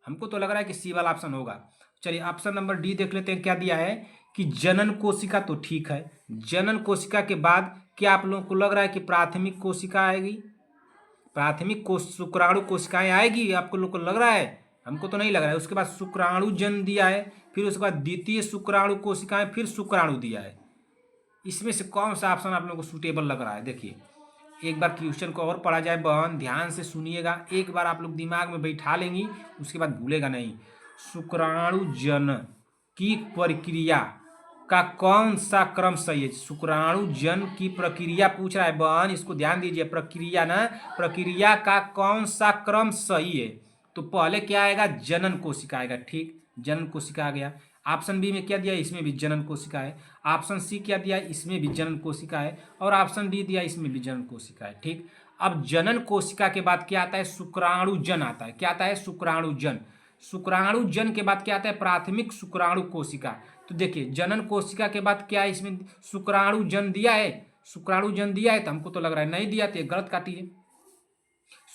हमको तो लग रहा है कि सी वाला ऑप्शन होगा। चलिए ऑप्शन नंबर डी देख लेते हैं क्या दिया है कि जनन कोशिका, तो ठीक है। जनन कोशिका के बाद क्या आप लोगों को लग रहा है कि प्राथमिक कोशिका आएगी? प्राथमिक शुक्राणु कोशिकाएं आएगी आपको लोग को लग रहा है? हमको तो नहीं लग रहा है। उसके बाद शुक्राणु जन दिया है, फिर उसके बाद द्वितीय शुक्राणु कोशिकाएं, फिर शुक्राणु दिया है। इसमें से कौन सा ऑप्शन आप लोगों को सूटेबल लग रहा है? देखिए एक बार क्वेश्चन को और पढ़ा जाए बहन, ध्यान से सुनिएगा, एक बार आप लोग दिमाग में बैठा लेंगी, उसके बाद भूलेगा नहीं। शुक्राणु जन की प्रक्रिया का कौन सा क्रम सही है? शुक्राणु जन की प्रक्रिया पूछ रहा है बहन, इसको ध्यान दीजिए, प्रक्रिया ना, प्रक्रिया का कौन सा क्रम सही है? तो पहले क्या आएगा? जनन कोशिका आएगा, ठीक, जनन कोशिका आ गया। ऑप्शन बी में क्या दिया? इसमें भी जनन कोशिका है। ऑप्शन सी क्या दिया? इसमें भी जनन कोशिका है। और ऑप्शन डी दिया, इसमें भी जनन कोशिका है, ठीक। अब जनन कोशिका के बाद क्या आता है? शुक्राणु जन आता है। क्या आता है? शुक्राणु जन। शुक्राणु जन के बाद क्या आता है? प्राथमिक शुक्राणु कोशिका। तो देखिए जनन कोशिका के बाद क्या है? इसमें शुक्राणु जन दिया है, शुक्राणु जन दिया है, तो हमको तो लग रहा है नहीं दिया, तो गलत काटिए।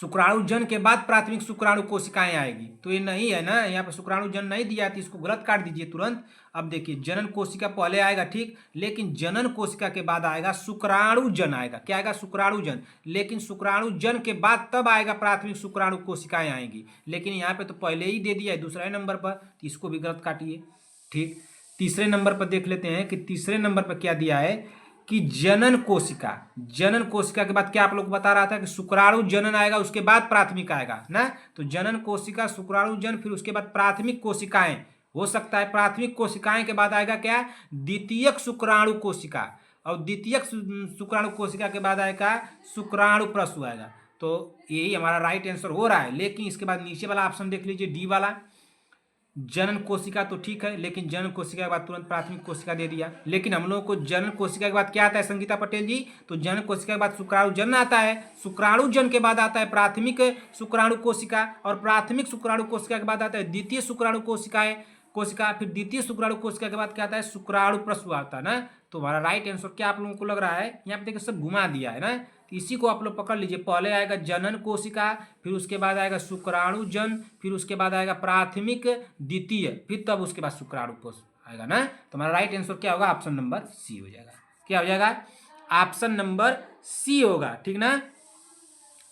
शुक्राणु जन के बाद प्राथमिक शुक्राणु कोशिकाएं आएगी, तो ये नहीं है ना, यहाँ पे शुक्राणु जन नहीं दिया है, तो इसको गलत काट दीजिए तुरंत। अब देखिए जनन कोशिका पहले आएगा, ठीक, लेकिन जनन कोशिका के बाद आएगा शुक्राणु जन आएगा। क्या आएगा? शुक्राणु जन। लेकिन शुक्राणु जन के बाद तब आएगा प्राथमिक शुक्राणु कोशिकाएं आएंगी, लेकिन यहाँ पे तो पहले ही दे दिया है दूसरे नंबर पर, तो इसको भी गलत काटिए, ठीक। तीसरे नंबर पर देख लेते हैं कि तीसरे नंबर पर क्या दिया है कि जनन कोशिका। जनन कोशिका के बाद क्या आप लोग को बता रहा था कि शुक्राणु जनन आएगा, उसके बाद प्राथमिक आएगा ना। तो जनन कोशिका, शुक्राणु जन, फिर उसके बाद प्राथमिक कोशिकाएं। हो सकता है प्राथमिक कोशिकाएं के बाद आएगा क्या? द्वितीयक शुक्राणु कोशिका, और द्वितीयक शुक्राणु कोशिका के बाद आएगा शुक्राणु प्रसु आएगा। तो यही हमारा राइट आंसर हो रहा है। लेकिन इसके बाद नीचे वाला ऑप्शन देख लीजिए, डी वाला, जनन कोशिका, तो ठीक है, लेकिन जनन कोशिका के बाद तुरंत प्राथमिक कोशिका दे दिया। लेकिन हम लोग को जनन कोशिका के बाद क्या आता है संगीता पटेल जी? तो जनन कोशिका के बाद शुक्राणु जन आता है, शुक्राणु जन के बाद आता है प्राथमिक शुक्राणु कोशिका, और प्राथमिक शुक्राणु कोशिका के बाद आता है द्वितीय शुक्राणु कोशिका, फिर द्वितीय शुक्राणु कोशिका के बाद क्या आता है? शुक्राणु प्रसु आता है ना। तो हमारा राइट आंसर क्या आप लोगों को लग रहा है? यहाँ पे देखिए सब घुमा दिया है ना, तो इसी को आप लोग पकड़ लीजिए। पहले आएगा जनन कोशिका, फिर उसके बाद आएगा शुक्राणु जन, फिर उसके बाद आएगा प्राथमिक, द्वितीय, फिर तब उसके बाद शुक्राणु कोश आएगा ना। तो हमारा राइट आंसर क्या होगा? ऑप्शन नंबर सी हो जाएगा। क्या हो जाएगा? ऑप्शन नंबर सी होगा, ठीक ना,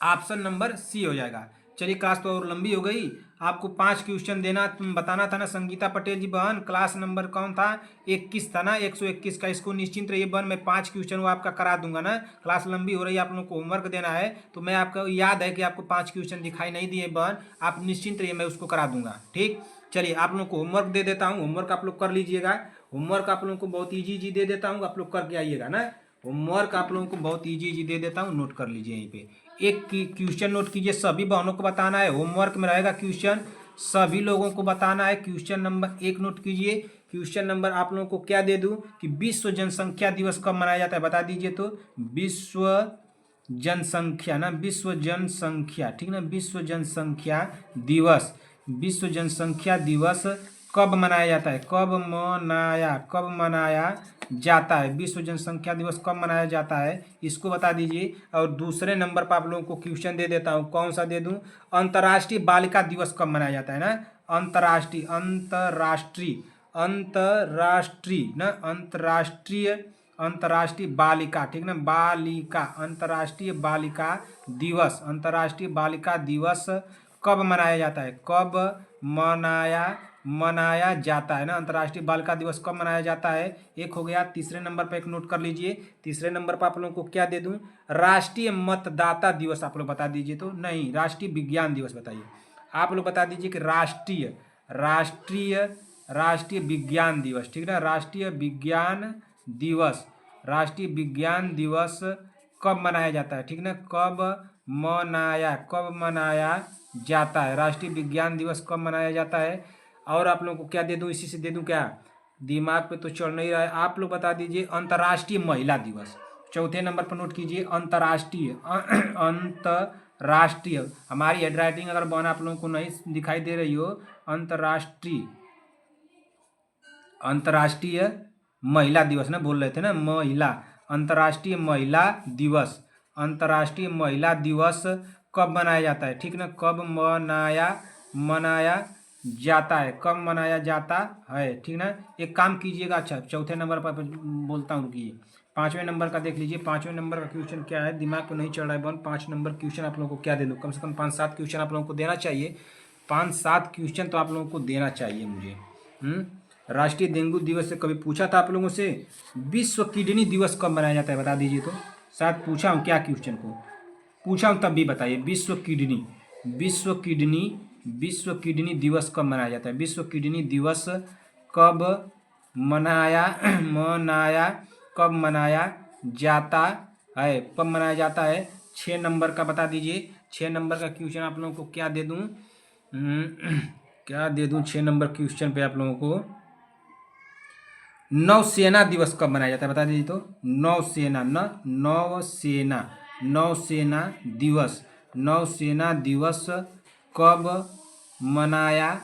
ऑप्शन नंबर सी हो जाएगा। चलिए क्लास तो और लंबी हो गई, आपको 5 क्वेश्चन देना बताना था ना संगीता पटेल जी बहन। क्लास नंबर कौन था? 21 था ना, 121 का। इसको निश्चिंत रहिए बहन, मैं 5 क्वेश्चन वो आपका करा दूंगा ना। क्लास लंबी हो रही है, आप लोगों को होमवर्क देना है, तो मैं आपको याद है कि आपको 5 क्वेश्चन दिखाई नहीं दिए बहन, आप निश्चिंत रहिए, मैं उसको करा दूंगा, ठीक। चलिए आप लोगों को होमवर्क दे देता हूँ, होमवर्क आप लोग कर लीजिएगा। होमवर्क आप लोगों को बहुत ईजी दे देता हूँ, आप लोग करके आइएगा ना। होमवर्क आप लोगों को बहुत ईजी दे देता हूँ, नोट कर लीजिए यहीं पे। एक क्वेश्चन नोट कीजिए, सभी बहनों को बताना है, होमवर्क में रहेगा क्वेश्चन, सभी लोगों को बताना है। क्वेश्चन नंबर 1 नोट कीजिए। क्वेश्चन नंबर आप लोगों को क्या दे दूं कि विश्व जनसंख्या दिवस कब मनाया जाता है, बता दीजिए। तो विश्व जनसंख्या ना, विश्व जनसंख्या, ठीक ना, विश्व जनसंख्या दिवस, विश्व जनसंख्या दिवस कब मनाया जाता है? कब मनाया जाता है? विश्व जनसंख्या दिवस कब मनाया जाता है, इसको बता दीजिए। और दूसरे नंबर पर आप लोगों को क्वेश्चन दे देता हूँ, कौन सा दे दूं? अंतर्राष्ट्रीय बालिका दिवस कब मनाया जाता है ना। अंतर्राष्ट्रीय अंतर्राष्ट्रीय बालिका, ठीक ना, बालिका, अंतर्राष्ट्रीय बालिका दिवस, अंतर्राष्ट्रीय बालिका दिवस कब मनाया जाता है? कब मनाया जाता है ना, अंतर्राष्ट्रीय बालिका दिवस कब मनाया जाता है? एक हो गया। तीसरे नंबर पर एक नोट कर लीजिए। तीसरे नंबर पर आप लोगों को क्या दे दूं? राष्ट्रीय मतदाता दिवस आप लोग बता दीजिए। तो नहीं, राष्ट्रीय विज्ञान दिवस बताइए। आप लोग बता दीजिए कि राष्ट्रीय विज्ञान दिवस, ठीक ना, राष्ट्रीय विज्ञान दिवस, राष्ट्रीय विज्ञान दिवस कब मनाया जाता है, ठीक ना, कब मनाया जाता है, राष्ट्रीय विज्ञान दिवस कब मनाया जाता है। और आप लोगों को क्या दे दूं? इसी से दे दूं क्या? दिमाग पे तो चढ़ नहीं रहा है, आप लोग बता दीजिए अंतर्राष्ट्रीय महिला दिवस। चौथे नंबर पर नोट कीजिए अंतर्राष्ट्रीय, हमारी हैंड राइटिंग अगर बन आप लोगों को नहीं दिखाई दे रही हो, अंतर्राष्ट्रीय महिला दिवस ना बोल रहे थे ना, महिला, अंतर्राष्ट्रीय महिला दिवस, अंतर्राष्ट्रीय महिला दिवस कब मनाया जाता है, ठीक ना, कब मनाया जाता है, कब मनाया जाता है, ठीक ना। एक काम कीजिएगा, अच्छा चौथे नंबर पर बोलता हूँ, रुकिए, 5वें नंबर का देख लीजिए। 5वें नंबर का क्वेश्चन क्या है, दिमाग को नहीं चढ़ रहा है बन। 5 नंबर क्वेश्चन आप लोगों को क्या दे दूँ, कम से कम 5-7 क्वेश्चन आप लोगों को देना चाहिए। 5-7 क्वेश्चन तो आप लोगों को देना चाहिए मुझे। राष्ट्रीय डेंगू दिवस से कभी पूछा था आप लोगों से? विश्व किडनी दिवस कब मनाया जाता है, बता दीजिए तो। शायद पूछा हूँ क्या क्वेश्चन को, पूछा हूँ तब भी बताइए। विश्व किडनी दिवस कब मनाया जाता है? विश्व किडनी दिवस कब मनाया मनाया कब मनाया जाता है, कब मनाया जाता है? 6 नंबर का बता दीजिए। 6 नंबर का क्वेश्चन आप लोगों को क्या दे दूँ, क्या दे दूँ 6 नंबर क्वेश्चन पे आप लोगों को? नौसेना दिवस कब मनाया जाता है, बता दीजिए तो। नौसेना दिवस कब मनाया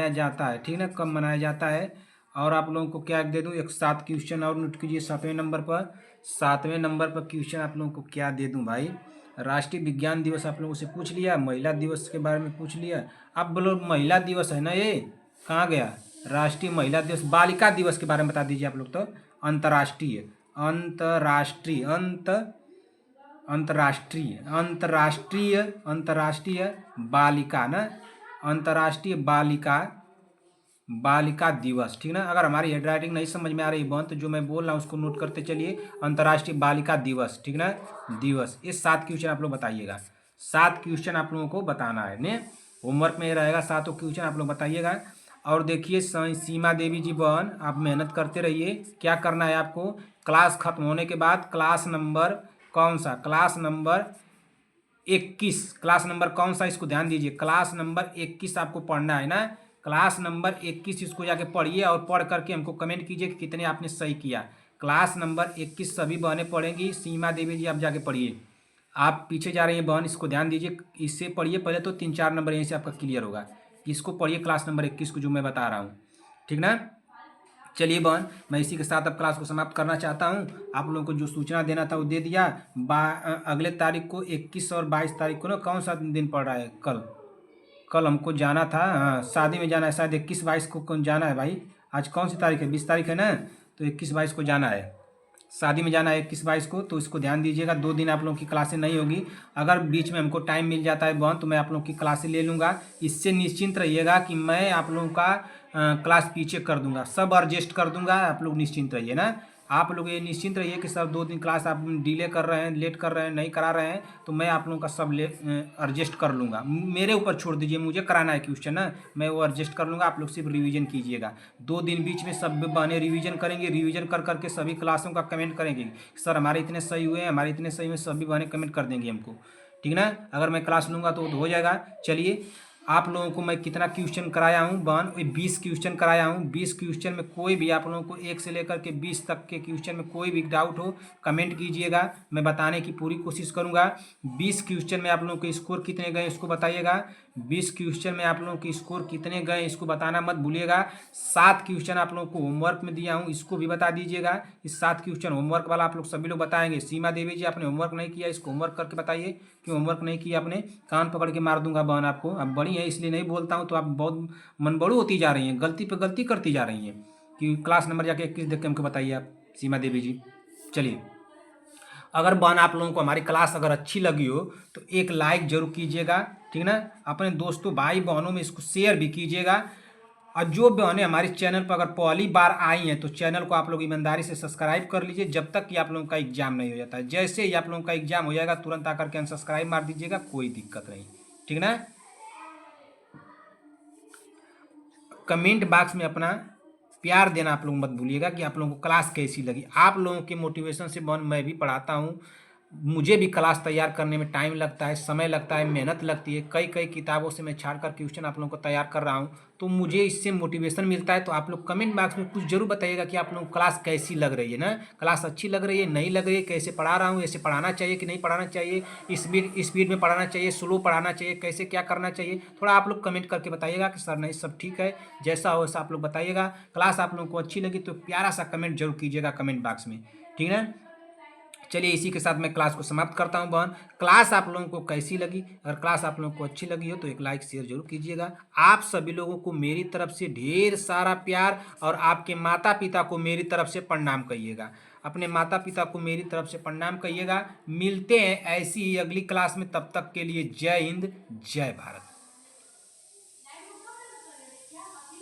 जाता है, ठीक ना, कब मनाया जाता है। और आप लोगों को क्या दे दूं, एक 7 क्वेश्चन और नोट कीजिए 7वें नंबर पर। 7वें नंबर पर क्वेश्चन आप लोगों को क्या दे दूं भाई? राष्ट्रीय विज्ञान दिवस आप लोगों से पूछ लिया, महिला दिवस के बारे में पूछ लिया। अब बोलो महिला दिवस है ना, ये कहाँ गया? राष्ट्रीय महिला दिवस, बालिका दिवस के बारे में बता दीजिए आप लोग तो। अंतर्राष्ट्रीय बालिका ना, अंतर्राष्ट्रीय बालिका दिवस, ठीक ना। अगर हमारी हैंड राइटिंग नहीं समझ में आ रही बन तो जो मैं बोल रहा हूँ उसको नोट करते चलिए। अंतर्राष्ट्रीय बालिका दिवस, ठीक ना, दिवस। ये 7 क्वेश्चन आप लोग बताइएगा। 7 क्वेश्चन आप लोगों को बताना है ने, होमवर्क में रहेगा 7 क्वेश्चन आप लोग बताइएगा। और देखिए सीमा देवी जी बहन, आप मेहनत करते रहिए। क्या करना है आपको, क्लास खत्म होने के बाद क्लास नंबर कौन सा, क्लास नंबर 21, इसको ध्यान दीजिए, क्लास नंबर 21 आपको पढ़ना है ना। क्लास नंबर 21 इसको जाके पढ़िए और पढ़ करके हमको कमेंट कीजिए कि कितने आपने सही किया। क्लास नंबर 21 सभी बहनें पढ़ेंगी। सीमा देवी जी आप जाके पढ़िए, आप पीछे जा रही हैं बहन, इसको ध्यान दीजिए, इससे पढ़िए पहले तो 3-4 नंबर यहीं से आपका क्लियर होगा। इसको पढ़िए क्लास नंबर 21 को जो मैं बता रहा हूँ, ठीक ना। चलिए बहन, मैं इसी के साथ अब क्लास को समाप्त करना चाहता हूँ। आप लोगों को जो सूचना देना था वो दे दिया। अगले तारीख को 21 और 22 तारीख को ना, कौन सा दिन पड़ रहा है? कल हमको जाना था, हाँ शादी में जाना है शायद। 21-22 को कौन जाना है भाई? आज कौन सी तारीख है? 20 तारीख है ना, तो 21-22 को जाना है, शादी में जाना है 21-22 को। तो इसको ध्यान दीजिएगा, 2 दिन आप लोगों की क्लासें नहीं होगी। अगर बीच में हमको टाइम मिल जाता है बहन तो मैं आप लोगों की क्लासें ले लूँगा। इससे निश्चिंत रहिएगा कि मैं आप लोगों का क्लास पीछे कर दूंगा, सब एडजस्ट कर दूंगा। आप लोग निश्चिंत रहिए ना, आप लोग ये निश्चिंत रहिए कि सर 2 दिन क्लास आप डिले कर रहे हैं, लेट कर रहे हैं, नहीं करा रहे हैं तो मैं आप लोगों का सब एडजस्ट कर लूँगा। मेरे ऊपर छोड़ दीजिए, मुझे कराना है क्वेश्चन ना, मैं वो एडजस्ट कर लूँगा। आप लोग सिर्फ रिवीजन कीजिएगा। 2 दिन बीच में सब बहनें रिवीजन करेंगे, रिवीजन कर करके सभी क्लासों का कमेंट करेंगे, सर हमारे इतने सही हुए हैं, हमारे इतने सही हुए, सभी बहनें कमेंट कर देंगी हमको, ठीक ना। अगर मैं क्लास लूँगा तो हो जाएगा। चलिए, आप लोगों को मैं कितना क्वेश्चन कराया हूँ बहन? 20 क्वेश्चन कराया हूँ। 20 क्वेश्चन में कोई भी आप लोगों को 1 से लेकर के 20 तक के क्वेश्चन में कोई भी डाउट हो कमेंट कीजिएगा, मैं बताने की पूरी कोशिश करूँगा। 20 क्वेश्चन में आप लोगों के स्कोर कितने गए इसको बताइएगा। 20 क्वेश्चन में आप लोगों के स्कोर कितने गए इसको बताना मत भूलिएगा। 7 क्वेश्चन आप लोगों को होमवर्क में दिया हूँ, इसको भी बता दीजिएगा। इस 7 क्वेश्चन होमवर्क वाला आप लोग सभी लोग बताएंगे। सीमा देवी जी आपने होमवर्क नहीं किया, इसको होमवर्क करके बताइए कि होमवर्क नहीं किया आपने। कान पकड़ के मार दूंगा बहन आपको। अब बड़ी है इसलिए नहीं बोलता हूँ, तो आप बहुत मनबड़ू होती जा रही हैं, गलती पे गलती करती जा रही हैं कि क्लास नंबर जाके 21 देख के हमको बताइए आप, सीमा देवी जी। चलिए, अगर बहन आप लोगों को हमारी क्लास अगर अच्छी लगी हो तो एक लाइक जरूर कीजिएगा, ठीक ना। अपने दोस्तों भाई बहनों में इसको शेयर भी कीजिएगा। और जो बहनें हमारे चैनल पर अगर पहली बार आई हैं तो चैनल को आप लोग ईमानदारी से सब्सक्राइब कर लीजिए, जब तक कि आप लोगों का एग्जाम नहीं हो जाता है। जैसे ही आप लोगों का एग्जाम हो जाएगा तुरंत आकर के अनसब्सक्राइब मार दीजिएगा, कोई दिक्कत नहीं, ठीक ना। कमेंट बॉक्स में अपना प्यार देना आप लोग मत भूलिएगा कि आप लोगों को क्लास कैसी लगी। आप लोगों के मोटिवेशन से बन मैं भी पढ़ाता हूँ। मुझे भी क्लास तैयार करने में टाइम लगता है, समय लगता है, मेहनत लगती है। कई कई किताबों से मैं छाड़ कर क्वेश्चन आप लोगों को तैयार कर रहा हूँ, तो मुझे इससे मोटिवेशन मिलता है। तो आप लोग कमेंट बॉक्स में कुछ जरूर बताइएगा कि आप लोगों को क्लास कैसी लग रही है ना, क्लास अच्छी लग रही है, नहीं लग रही है, कैसे पढ़ा रहा हूँ, ऐसे पढ़ाना चाहिए कि नहीं पढ़ाना चाहिए, स्पीड में पढ़ाना चाहिए, स्लो पढ़ाना चाहिए, कैसे क्या करना चाहिए, थोड़ा आप लोग कमेंट करके बताइएगा कि सर नहीं सब ठीक है। जैसा हो वैसा आप लोग बताइएगा। क्लास आप लोगों को अच्छी लगी तो प्यारा सा कमेंट जरूर कीजिएगा कमेंट बॉक्स में। ठीक है। चलिए इसी के साथ मैं क्लास को समाप्त करता हूं बहन। क्लास आप लोगों को कैसी लगी? अगर क्लास आप लोगों को अच्छी लगी हो तो एक लाइक शेयर जरूर कीजिएगा। आप सभी लोगों को मेरी तरफ से ढेर सारा प्यार और आपके माता पिता को मेरी तरफ से प्रणाम कहिएगा। अपने माता पिता को मेरी तरफ से प्रणाम कहिएगा। मिलते हैं ऐसी ही अगली क्लास में, तब तक के लिए जय हिंद जय भारत।